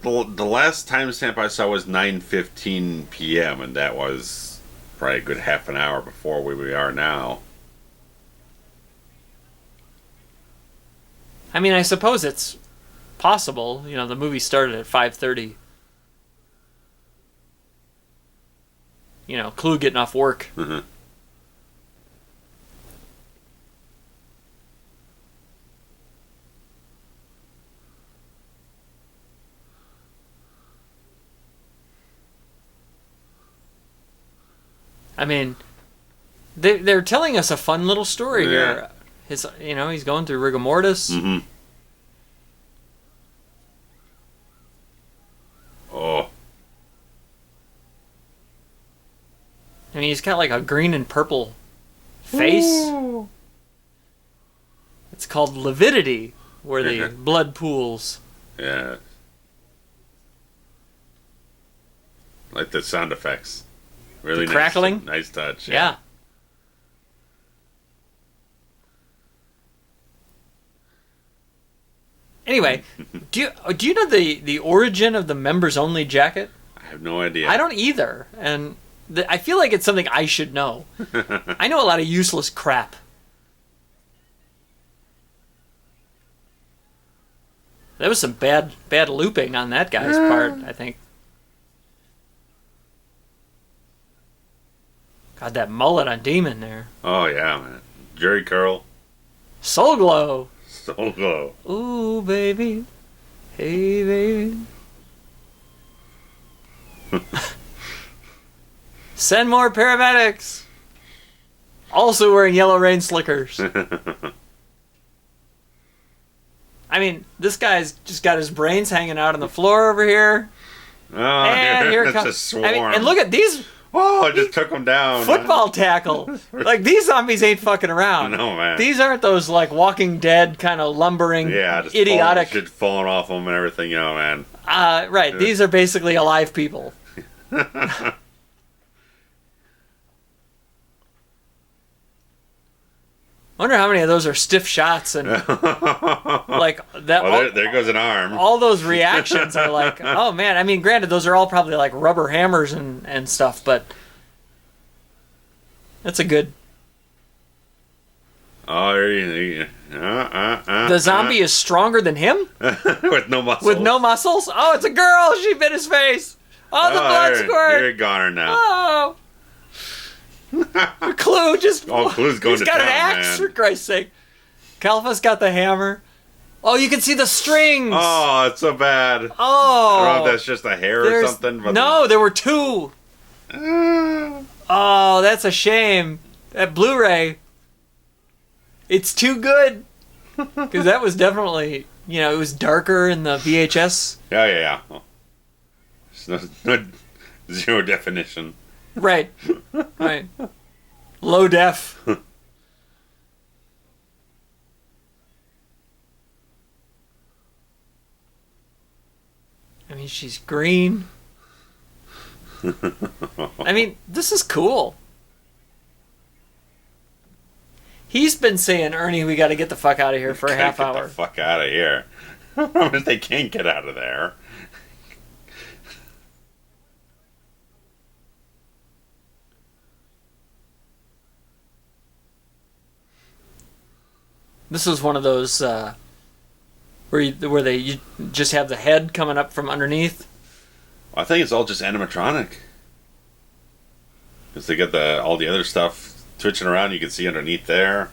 The last timestamp I saw was 9:15 p.m. and that was probably a good half an hour before where we are now. I mean, I suppose it's possible. You know, the movie started at 5:30. You know, Clue getting off work. Mm-hmm. I mean, they're telling us a fun little story here. He's going through rigor mortis. Mm-hmm. Oh. I mean, he's got like a green and purple face. Ooh. It's called lividity, where the blood pools. Yeah. Like the sound effects. Really the crackling. Nice touch. Yeah. Anyway, do you know the origin of the members only jacket? I have no idea. I don't either, and I feel like it's something I should know. I know a lot of useless crap. There was some bad looping on that guy's part, I think. God, that mullet on Demon there. Oh, yeah, man. Jerry curl. Soul glow. Soul glow. Ooh, baby. Hey, baby. Send more paramedics. Also wearing yellow rain slickers. I mean, this guy's just got his brains hanging out on the floor over here. Oh, and here comes a swarm. I mean, and look at these. Oh, it just took them down. Football tackle. Like, these zombies ain't fucking around. No, man. These aren't those, like, Walking Dead kind of lumbering, just idiotic... shit falling off them and everything, man. Right. Yeah. These are basically alive people. Wonder how many of those are stiff shots and like that. Well, there goes an arm. All those reactions are like, oh man. I mean, granted, those are all probably like rubber hammers and stuff, but that's a good. Oh, the zombie is stronger than him with no muscles. With no muscles. Oh, it's a girl. She bit his face. Oh, the blood squirt. You're a goner now. Oh. Clue just. Oh, Clue's going to town, He's got an axe, man. for Christ's sake. Calfa's got the hammer. Oh, you can see the strings. Oh, it's so bad. Oh. I don't know if that's just a hair or something. But no, there were two. Oh, that's a shame. That Blu-ray. It's too good. Because that was definitely, it was darker in the VHS. Yeah. There's no zero definition. Right. Low def. I mean, she's green. I mean, this is cool. He's been saying, Ernie, we got to get the fuck out of here for a half hour. Get the fuck out of here. They can't get out of there. This is one of those where you just have the head coming up from underneath. I think it's all just animatronic. Because they got all the other stuff twitching around. You can see underneath there.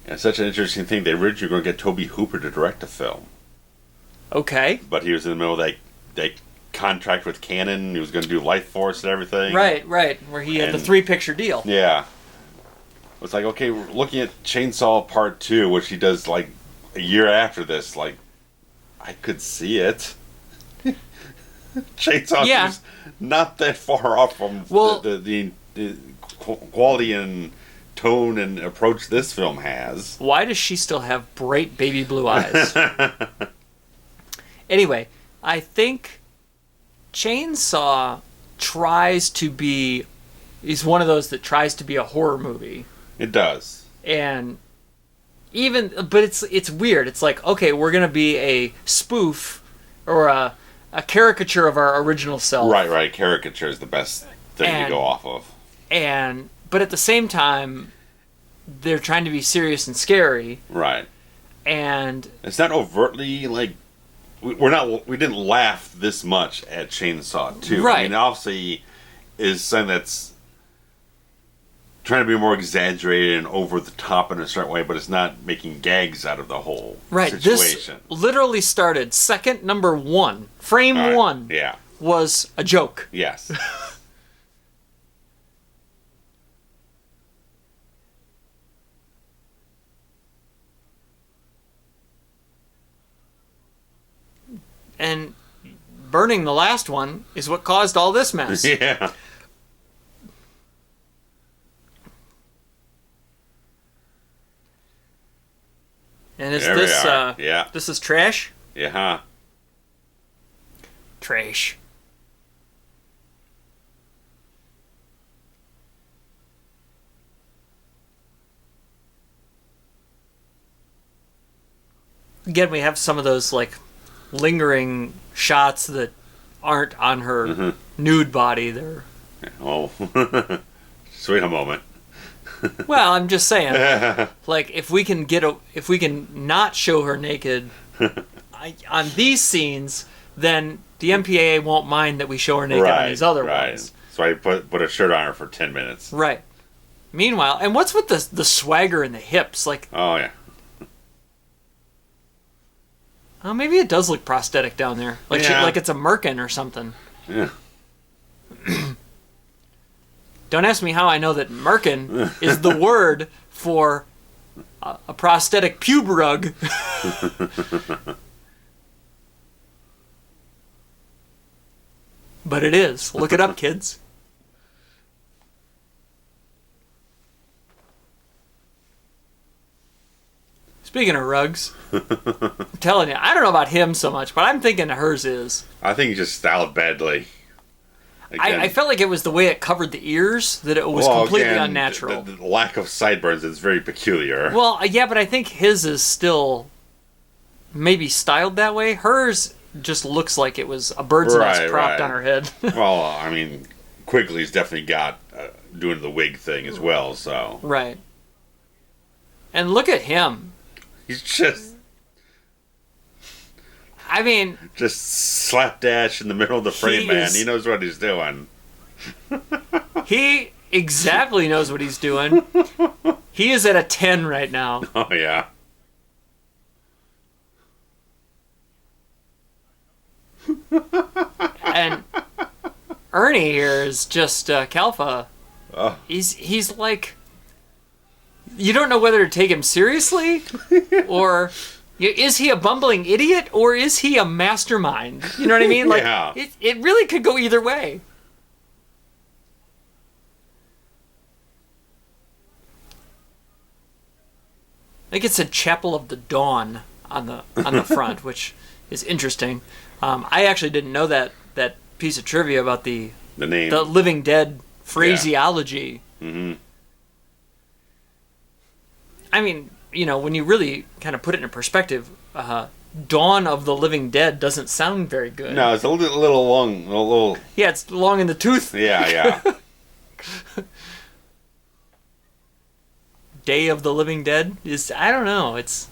And it's such an interesting thing. They originally were going to get Tobe Hooper to direct the film. Okay. But he was in the middle of that contract with Canon. He was going to do Life Force and everything. Right. Where he had the 3-picture deal. Yeah. It's like, okay, we're looking at Chainsaw Part 2, which he does like a year after this. Like, I could see it. Chainsaw is not that far off from the quality and tone and approach this film has. Why does she still have bright baby blue eyes? Anyway, I think Chainsaw is one of those that tries to be a horror movie. It does. And but it's weird. It's like, okay, we're going to be a spoof or a caricature of our original self. Right. Caricature is the best thing to go off of. But at the same time, they're trying to be serious and scary. Right. And it's not overtly like we didn't laugh this much at Chainsaw 2. Right. I mean, obviously is something that's trying to be more exaggerated and over the top in a certain way, but it's not making gags out of the whole situation. This literally started second number 1, frame 1. Yeah. Was a joke. Yes. And burning the last one is what caused all this mess. Yeah. And is There this we are. Yeah. This is trash? Yeah. Trash. Again, we have some of those like lingering shots that aren't on her nude body. They're Oh. Sweet a moment. well, I'm just saying, like if we can not show her naked on these scenes, then the MPAA won't mind that we show her naked on these other ones. So I put a shirt on her for 10 minutes. Right. Meanwhile, and what's with the swagger in the hips? Like, Oh yeah. oh, maybe it does look prosthetic down there, like Yeah. like it's a merkin or something. Yeah. Don't ask me how I know that merkin is the word for a prosthetic pube rug. But it is. Look it up, kids. Speaking of rugs, I'm telling you, I don't know about him so much, but I'm thinking hers is. I think he just styled badly. I felt like it was the way it covered the ears that it was completely again, unnatural. The lack of sideburns is very peculiar. Well, yeah, but I think his is still maybe styled that way. Hers just looks like it was a bird's nest propped on her head. Well, I mean, Quigley's definitely got doing the wig thing as well, so. Right. And look at him. He's just I mean, just slapdash in the middle of the frame, man. He knows what he's doing. He exactly knows what he's doing. He is at a 10 right now. Oh, yeah. And Ernie here is just Calfa. Oh. He's like, you don't know whether to take him seriously or is he a bumbling idiot or is he a mastermind? You know what I mean? Like, Yeah. it really could go either way. I think it said Chapel of the Dawn on the front, which is interesting. I actually didn't know that piece of trivia about the name, the Living Dead phraseology. Yeah. Mm-hmm. I mean, you know, when you really kind of put it in perspective, Dawn of the Living Dead doesn't sound very good. No, it's a little long, a little. Yeah, it's long in the tooth. Yeah. Day of the Living Dead is, I don't know, it's...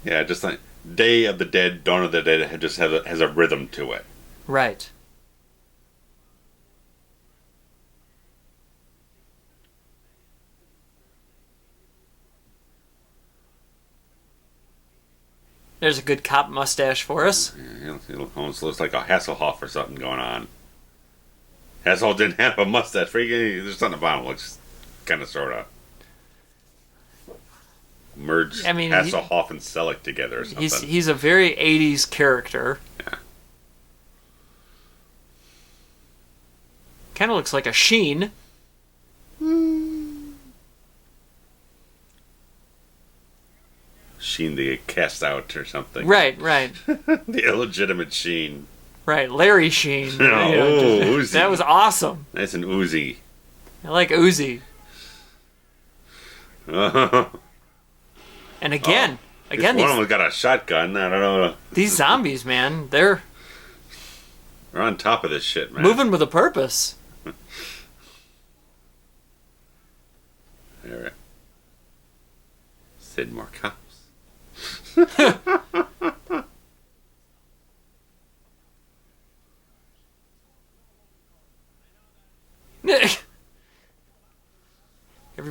Yeah, just like Day of the Dead, Dawn of the Dead just has a rhythm to it. Right. There's a good cop mustache for us. Yeah, it almost looks like a Hasselhoff or something going on. Hasselhoff didn't have a mustache. There's something about him looks kind of sort of merged Hasselhoff and Selleck together or something. He's a very 80s character. Yeah. Kind of looks like a Sheen. Sheen to get cast out or something. Right. The illegitimate Sheen. Right, Larry Sheen. Uzi. That was awesome. That's an Uzi. I like Uzi. And again, one of them got a shotgun. I don't know. These zombies, man, they're on top of this shit, man. moving with a purpose. All right. Sid more cops.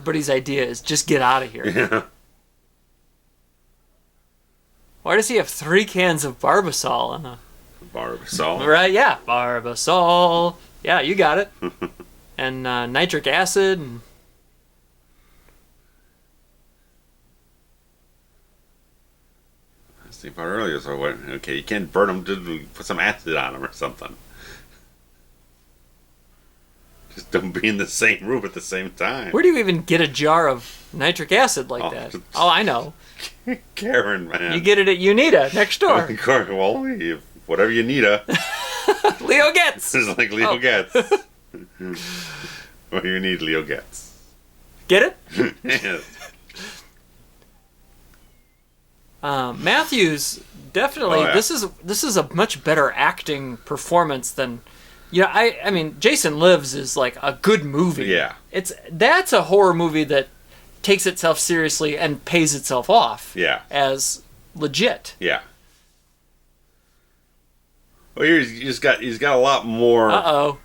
everybody's idea is just get out of here. Yeah. Why does he have 3 cans of Barbasol on a... Barbasol. Right, yeah. Barbasol. Yeah, you got it. And nitric acid. And... I was thinking about earlier, so what? Okay, you can't burn them, just put some acid on them or something. Just don't be in the same room at the same time. Where do you even get a jar of nitric acid like that? Oh, I know. Karen, man. You get it at Unita, next door. Well, whatever you need, Leo gets. It's like Leo gets. What you need, Leo gets. Get it? Yes. Mathews, definitely. Oh, yeah. This is a much better acting performance than... Yeah, I mean, Jason Lives is like a good movie. Yeah. That's a horror movie that takes itself seriously and pays itself off. Yeah. As legit. Yeah. Well, he's got a lot more. Uh-oh.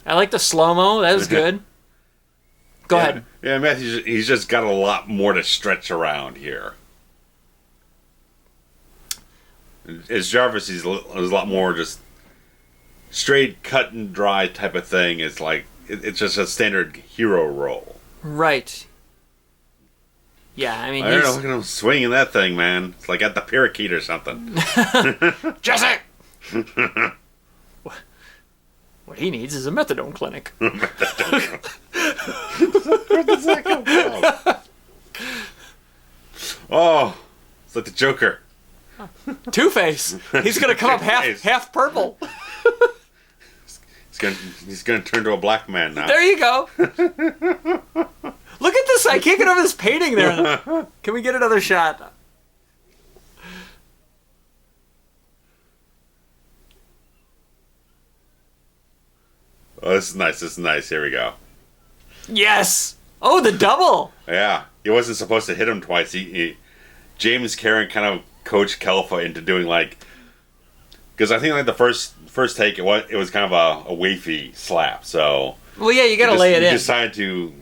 I like the slow-mo. That was good. Go ahead. Yeah, Mathews, he's just got a lot more to stretch around here. As Jarvis, he's a lot more just straight, cut and dry type of thing. It's like it's just a standard hero role. Right. Yeah, I mean, I don't know, look at him swinging that thing, man. It's like at the parakeet or something. Jesse! What he needs is a methadone clinic. Where does that come from? Oh, it's like the Joker. Two-Face. He's gonna come up half purple. He's gonna turn to a black man now. There you go. Look at this! I can't get over this painting there. Can we get another shot? Oh, this is nice. This is nice. Here we go. Yes. Oh, the double. Yeah, he wasn't supposed to hit him twice. James Karen kind of coached Calfa into doing because I think like the first take it was kind of a wafy slap. So well, yeah, you got to lay it in. He decided to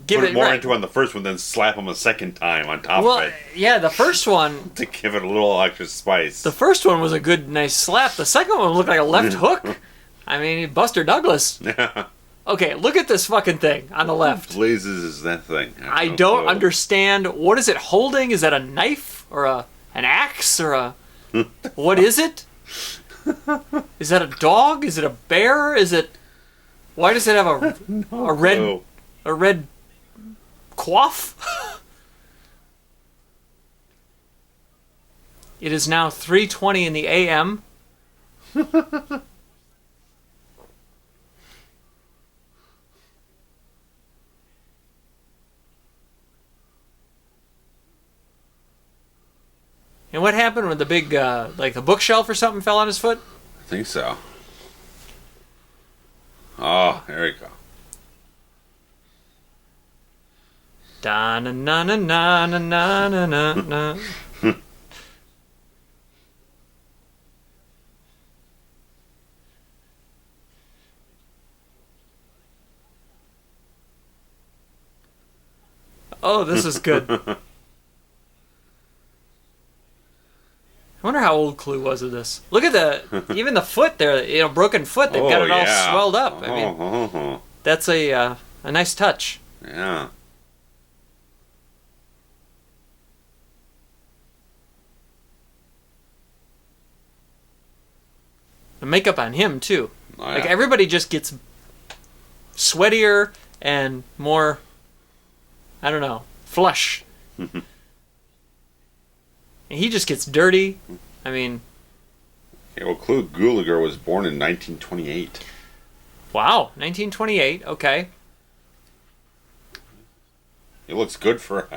give put it more right into on the first one, then slap him a second time on top well, of it. Yeah, the first one To give it a little extra spice. The first one was a good, nice slap. The second one looked like a left hook. I mean, Buster Douglas. Yeah. Okay, look at this fucking thing on the left. Blazes is that thing? I don't understand. What is it holding? Is that a knife or an axe or a... What is it? Is that a dog? Is it a bear? Is it... Why does it have a red coif? It is now 3:20 in the a.m. And what happened when the big, like the bookshelf or something fell on his foot? I think so. Oh, there we go. Da na na na na na na na na. Oh, this is good. I wonder how old Clue was of this. Look at even the foot there, broken foot. They've got it all swelled up. I mean, that's a nice touch. Yeah. The makeup on him too. Oh, yeah. Like everybody just gets sweatier and more, I don't know, flush. And he just gets dirty. I mean... Yeah, well, Clue Gulager was born in 1928. Wow, 1928, okay. He looks good for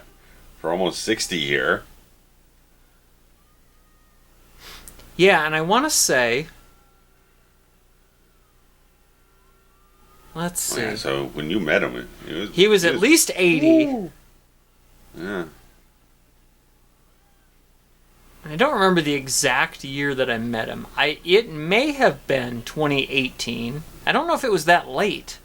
almost 60 here. Yeah, and I want to say... Let's see. Oh, yeah, so when you met him, he was at least 80. Ooh. Yeah. I don't remember the exact year that I met him. It may have been 2018. I don't know if it was that late.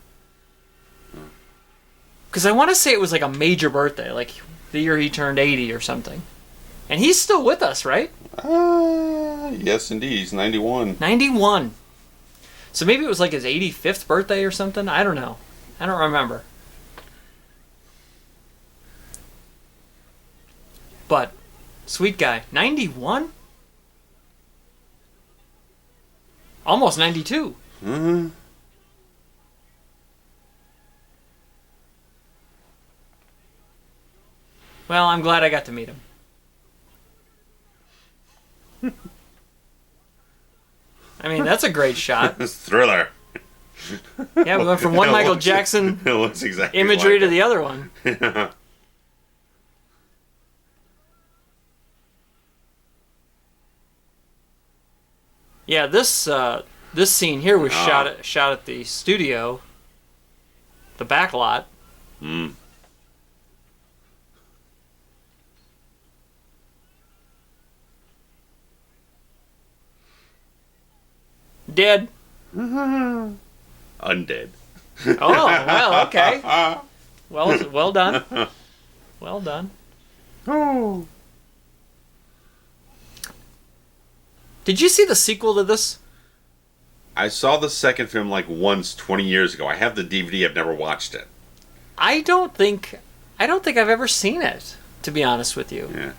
Because I want to say it was like a major birthday, like the year he turned 80 or something. And he's still with us, right? Yes, indeed. He's 91. 91. So maybe it was like his 85th birthday or something. I don't know. I don't remember. But, sweet guy. 91? Almost 92. Mm-hmm. Well, I'm glad I got to meet him. I mean, that's a great shot. It's Thriller. Yeah, we went from one Michael Jackson it looks exactly imagery like to it. the other one. Yeah, this scene here was shot at the studio, the back lot. Mm. Dead. Undead. Oh, well, okay. Well done. Well done. Oh. Did you see the sequel to this? I saw the second film like once 20 years ago. I have the DVD. I've never watched it. I don't think I've ever seen it, to be honest with you. Yeah.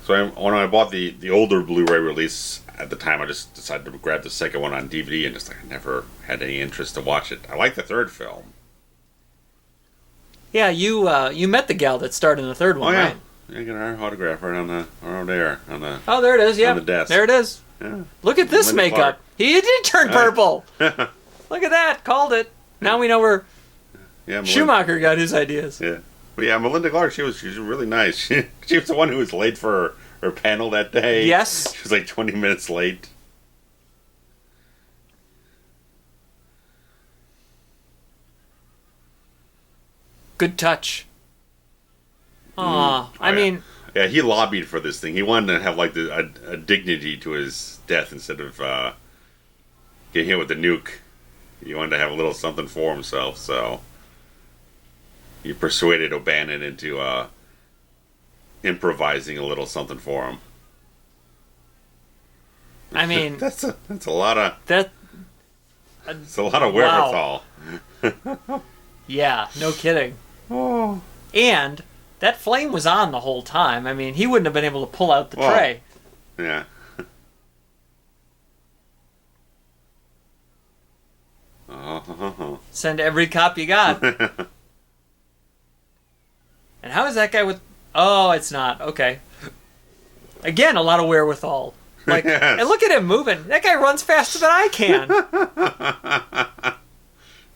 So when I bought the older Blu-ray release at the time, I just decided to grab the second one on DVD and just like I never had any interest to watch it. I like the third film. Yeah, you met the gal that starred in the third one, Oh yeah. right? You get our autograph right on there on the. Oh, there it is. Yeah, on the desk. there it is. Yeah. Look at this Linda makeup. Clark. He did turn purple. Look at that. Called it. Now we know where Yeah. Schumacher got his ideas. Yeah. But yeah, Melinda Clark. She was really nice. She was the one who was late for her panel that day. Yes. She was like 20 minutes late. Good touch. Aw, I yeah. mean, Yeah, he lobbied for this thing. He wanted to have like a dignity to his death instead of getting hit with the nuke. He wanted to have a little something for himself, so he persuaded O'Bannon into improvising a little something for him. I mean, That's a lot of that. it's a lot of Wow. wherewithal. Yeah, no kidding. Oh. And that flame was on the whole time. I mean, he wouldn't have been able to pull out the Well, tray. Yeah. Send every cop you got. And how is that guy with... Oh, it's not. Okay. Again, a lot of wherewithal. Like, Yes. and look at him moving. That guy runs faster than I can.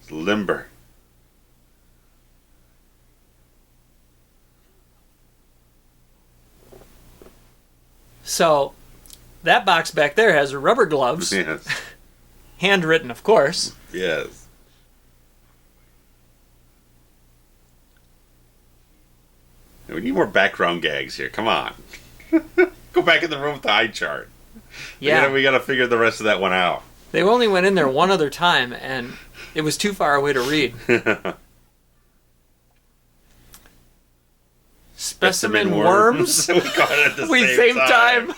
It's limber. So, that box back there has rubber gloves. Yes. Handwritten, of course. Yes. We need more background gags here. Come on. Go back in the room with the eye chart. Yeah. We gotta figure the rest of that one out. They only went in there one other time, and it was too far away to read. Specimen worms? We got it at the We same time.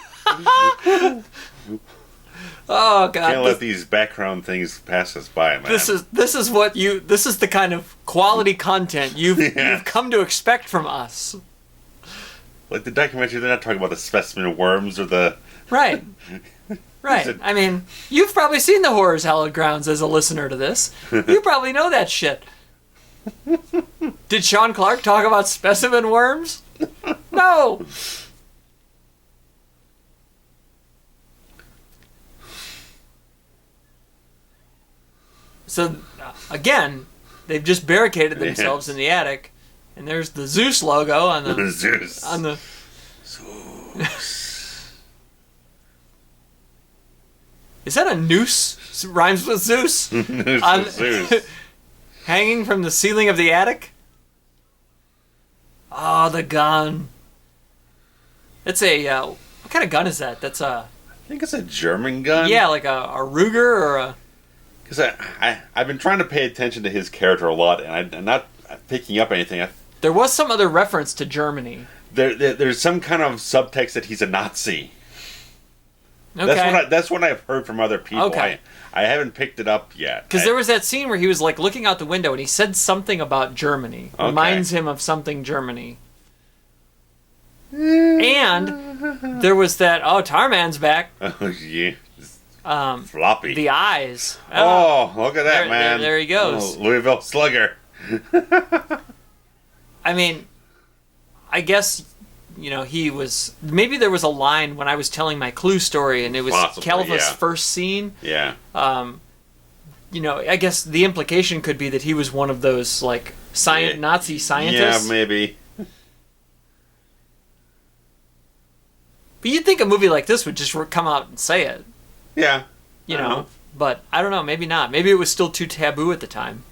Oh god. Can't let these background things pass us by, man. This is the kind of quality content you've come to expect from us. like the documentary. They're not talking about the specimen worms or the Right. Right. I mean, you've probably seen the Horror's Hallowed Grounds as a listener to this. You probably know that shit. Did Sean Clark talk about specimen worms? No. So, again, they've just barricaded themselves in the attic, and there's the Zeus logo on the Zeus. on the. Is that a noose? Rhymes with Zeus. Zeus. Hanging from the ceiling of the attic. Oh, the gun. It's a what kind of gun is that? That's a I think it's a German gun. yeah, like a Ruger or a. Because I've been trying to pay attention to his character a lot, and I'm not picking up anything. There was some other reference to Germany. There's some kind of subtext that he's a Nazi. Okay. That's what I've heard from other people. Okay. I haven't picked it up yet. Because there was that scene where he was like looking out the window and he said something about Germany. Okay. Reminds him of something Germany. And there was that, Tarman's back. Oh, yeah. Floppy. The eyes. Oh, look at that, man. There he goes. Oh, Louisville Slugger. I mean, I guess, he was... Maybe there was a line when I was telling my Clue story and it was Calfa's first scene. Yeah. I guess the implication could be that he was one of those, like, Nazi scientists. Yeah, maybe. But you'd think a movie like this would just come out and say it. Yeah. But I don't know, maybe not. Maybe it was still too taboo at the time.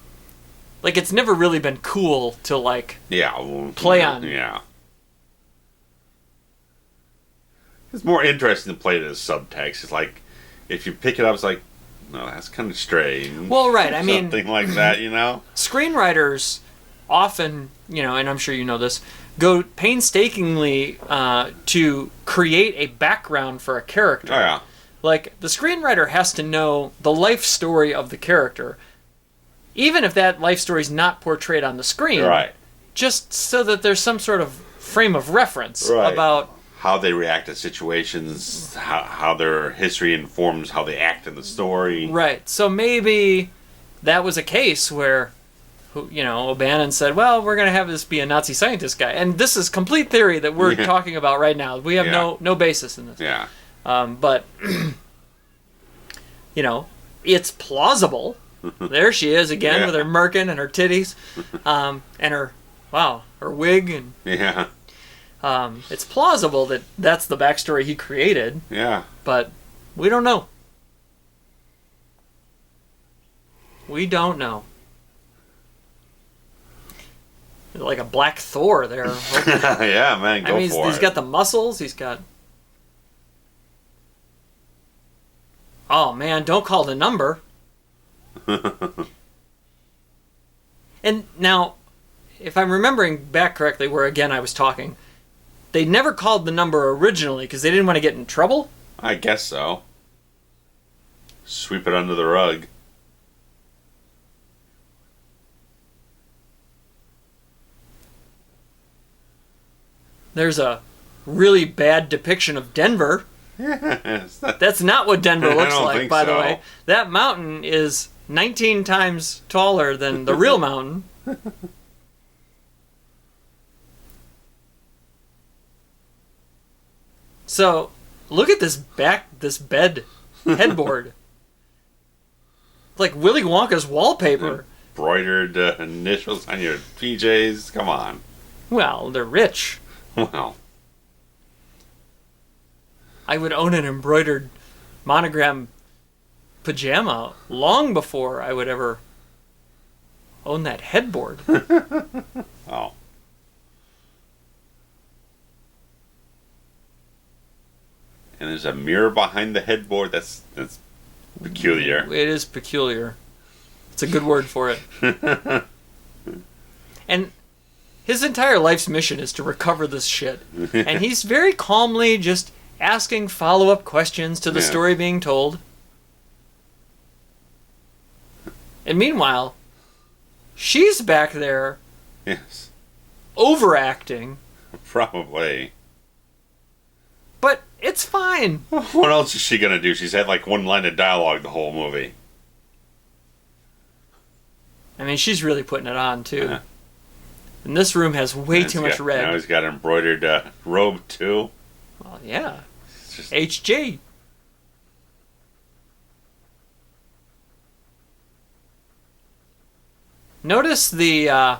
Like, it's never really been cool to, like, play on. Yeah. It's more interesting to play it as subtext. It's like, if you pick it up, it's like, no, that's kind of strange. Well, right, I mean... Something like that, Screenwriters often, and I'm sure you know this, go painstakingly to create a background for a character. Oh, yeah. Like, the screenwriter has to know the life story of the character, even if that life story is not portrayed on the screen. Right. Just so that there's some sort of frame of reference about... how they react to situations, how their history informs how they act in the story. Right. So maybe that was a case where, O'Bannon said, well, we're going to have this be a Nazi scientist guy. And this is complete theory that we're talking about right now. We have no basis in this. Yeah. But, it's plausible. There she is again with her merkin and her titties, and her wig. And yeah. It's plausible that that's the backstory he created. Yeah. But we don't know. We don't know. Like a black Thor there. Yeah, man, go for it. He's got the muscles. He's got... Oh, man, don't call the number. And now, if I'm remembering back correctly, where again I was talking, they never called the number originally because they didn't want to get in trouble? I guess so. Sweep it under the rug. There's a really bad depiction of Denver. That's not what Denver looks like, by the way. That mountain is 19 times taller than the real mountain. So, look at this bed headboard. It's like Willy Wonka's wallpaper. Embroidered initials on your PJs. Come on. Well, they're rich. Well. I would own an embroidered monogram pajama long before I would ever own that headboard. Oh. And there's a mirror behind the headboard. That's peculiar. It is peculiar. It's a good word for it. And his entire life's mission is to recover this shit. And he's very calmly just asking follow-up questions to the story being told. And meanwhile, she's back there. Yes. Overacting. Probably. But it's fine. What else is she gonna do? She's had like one line of dialogue the whole movie. I mean, she's really putting it on, too. And this room has way too much red. Now he's got an embroidered robe, too. Well, yeah. Just... HG. Notice the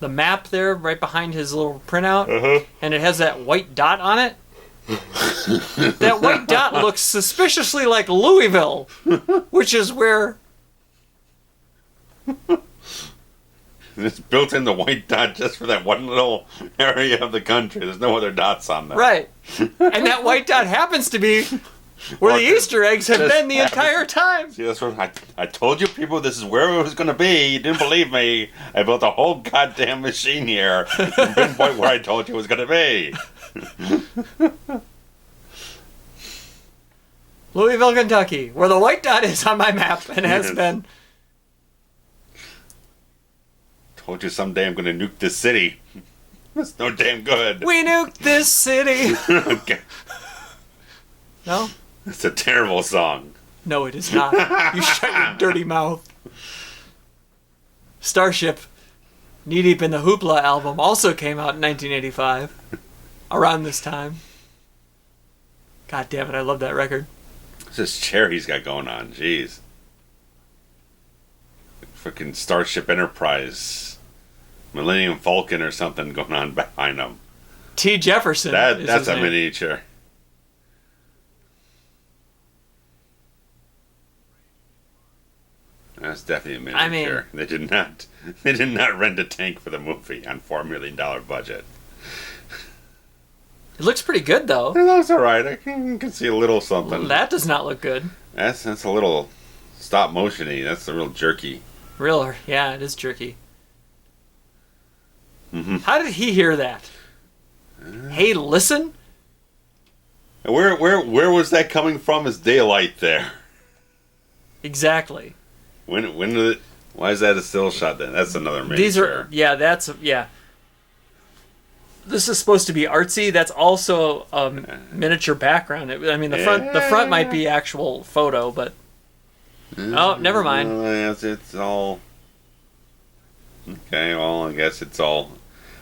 map there right behind his little printout, and it has that white dot on it. That white dot looks suspiciously like Louisville, which is where... It's built in the white dot just for that one little area of the country. There's no other dots on there. Right. And that white dot happens to be Where the Easter eggs have been the entire time. See, that's what I told you people this is where it was going to be. You didn't believe me. I built a whole goddamn machine here to pinpoint where I told you it was going to be. Louisville, Kentucky, where the white dot is on my map and has been. Told you someday I'm going to nuke this city. That's no damn good. We nuked this city. Okay. No? It's a terrible song. No, it is not. You shut your dirty mouth. Starship, Knee Deep in the Hoopla album, also came out in 1985. Around this time. God damn it, I love that record. It's this chair he's got going on. Jeez. Freaking Starship Enterprise. Millennium Falcon or something going on behind him. T. Jefferson. That's a miniature. That's definitely a miniature. They did not rent a tank for the movie on $4 million budget. It looks pretty good though. It looks alright. I can see a little something. Well, that does not look good. That's a little stop motion-y. That's a real jerky. Yeah, it is jerky. Mm-hmm. How did he hear that? Hey, listen. Where was that coming from? Is daylight there? Exactly. When did it? Why is that a still shot then? That's another miniature. This is supposed to be artsy. That's also a miniature background. The front might be actual photo, but oh, never mind. It's all okay. Well, I guess it's all.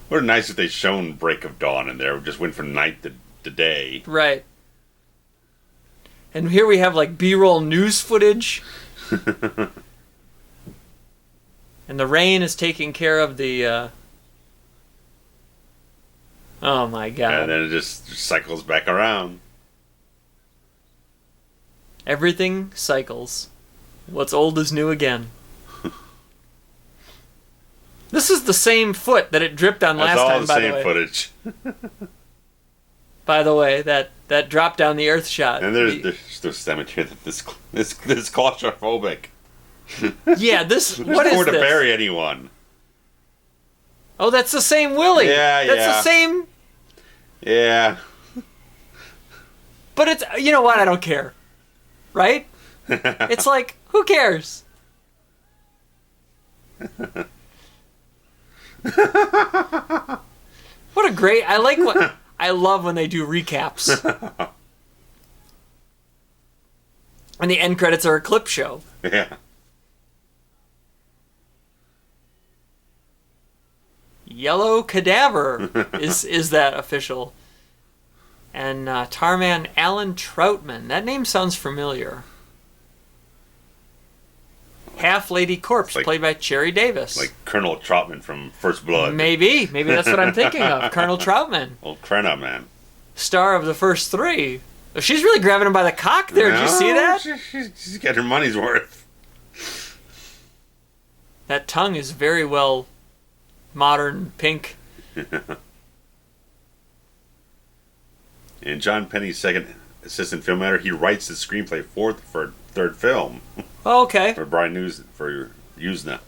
Would have been nice if they shown Break of Dawn in there. Just went from night to day. Right. And here we have like B-roll news footage. And the rain is taking care of the. Oh my god. And then it just cycles back around. Everything cycles. What's old is new again. This is the same foot that it dripped on last time, by the way. That's all the same footage. By the way, that drop down the earth shot. And there's the cemetery that this claustrophobic. Yeah, this. What is nowhere to this? bury anyone. Oh, that's the same Willie. Yeah, That's the same. Yeah. But it's, you know what? I don't care. Right? It's like, who cares? What a great. I love when they do recaps. And the end credits are a clip show. Yeah. Yellow Cadaver is that official. And Tarman Alan Troutman. That name sounds familiar. Half Lady Corpse, played by Cherry Davis. Like Colonel Troutman from First Blood. Maybe that's what I'm thinking of. Colonel Troutman. Old Krenna, man. Star of the first three. Oh, she's really grabbing him by the cock there. Did you see that? She's getting her money's worth. That tongue is very well modern pink. And John Penny's second assistant film editor, he writes the screenplay for third film. Oh, okay. For Brian News for Usna.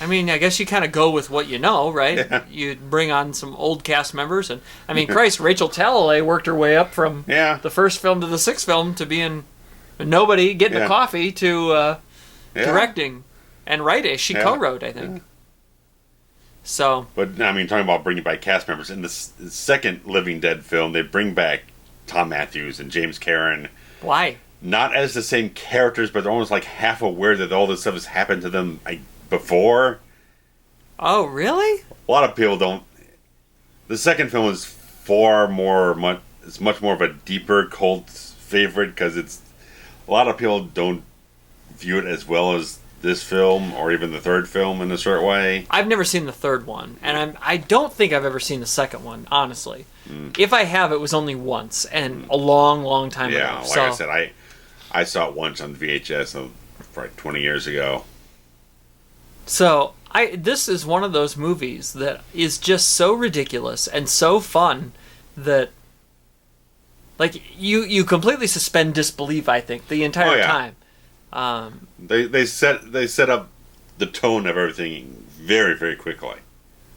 I mean, I guess you kind of go with what you know, right? Yeah. You bring on some old cast members, and I mean, Christ, Rachel Talalay worked her way up from the first film to the sixth film to being nobody, getting a coffee to directing and writing. She co-wrote, I think. Yeah. So, but I mean, talking about bringing back cast members in the second Living Dead film, they bring back Thom Mathews and James Karen. Why? Not as the same characters, but they're almost like half aware that all this stuff has happened to them before. Oh, really? A lot of people don't. The second film is it's much more of a deeper cult favorite because a lot of people don't view it as well as this film or even the third film in a certain way. I've never seen the third one, and I don't think I've ever seen the second one, honestly. If I have, it was only once, and a long, long time ago. Yeah, like I said, I saw it once on VHS like 20 years ago. So, this is one of those movies that is just so ridiculous and so fun that, like, you completely suspend disbelief, I think, the entire time. They set up the tone of everything very, very quickly.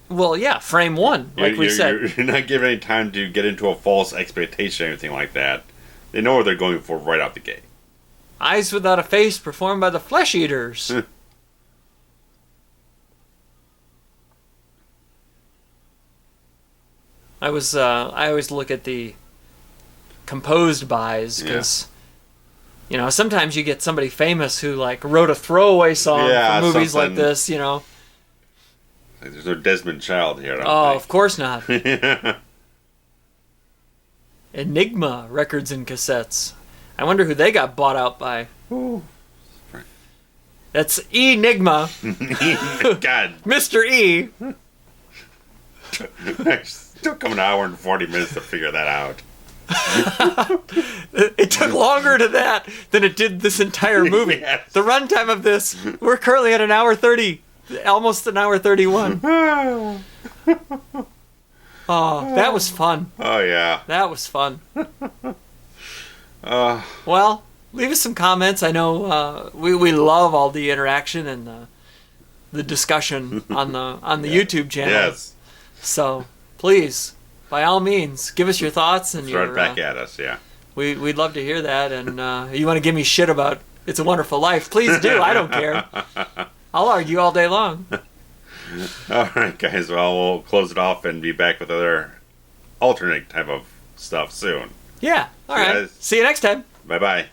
Well, yeah, frame one, like we said. You're not given any time to get into a false expectation or anything like that. They know what they're going for right out the gate. Eyes Without a Face, performed by the Flesh Eaters. I always look at the composed bys, because you know, sometimes you get somebody famous who like wrote a throwaway song for movies like this, you know. There's no Desmond Child here. Of course not. Enigma records and cassettes. I wonder who they got bought out by. Ooh. That's Enigma. God. Mr. E. Took him an hour and 40 minutes to figure that out. It took longer to that than it did this entire movie. Yes. The runtime of this, we're currently at an hour 30. Almost an hour 31. Oh, that was fun. Oh, yeah. That was fun. Well, leave us some comments. I know we love all the interaction and the discussion on the YouTube channel. Yes. So please, by all means, give us your thoughts and Throw it back at us. Yeah. We'd love to hear that. And you want to give me shit about It's a Wonderful Life? Please do. I don't care. I'll argue all day long. All right, guys. Well, we'll close it off and be back with other alternate type of stuff soon. Yeah. All right. Guys. See you next time. Bye-bye.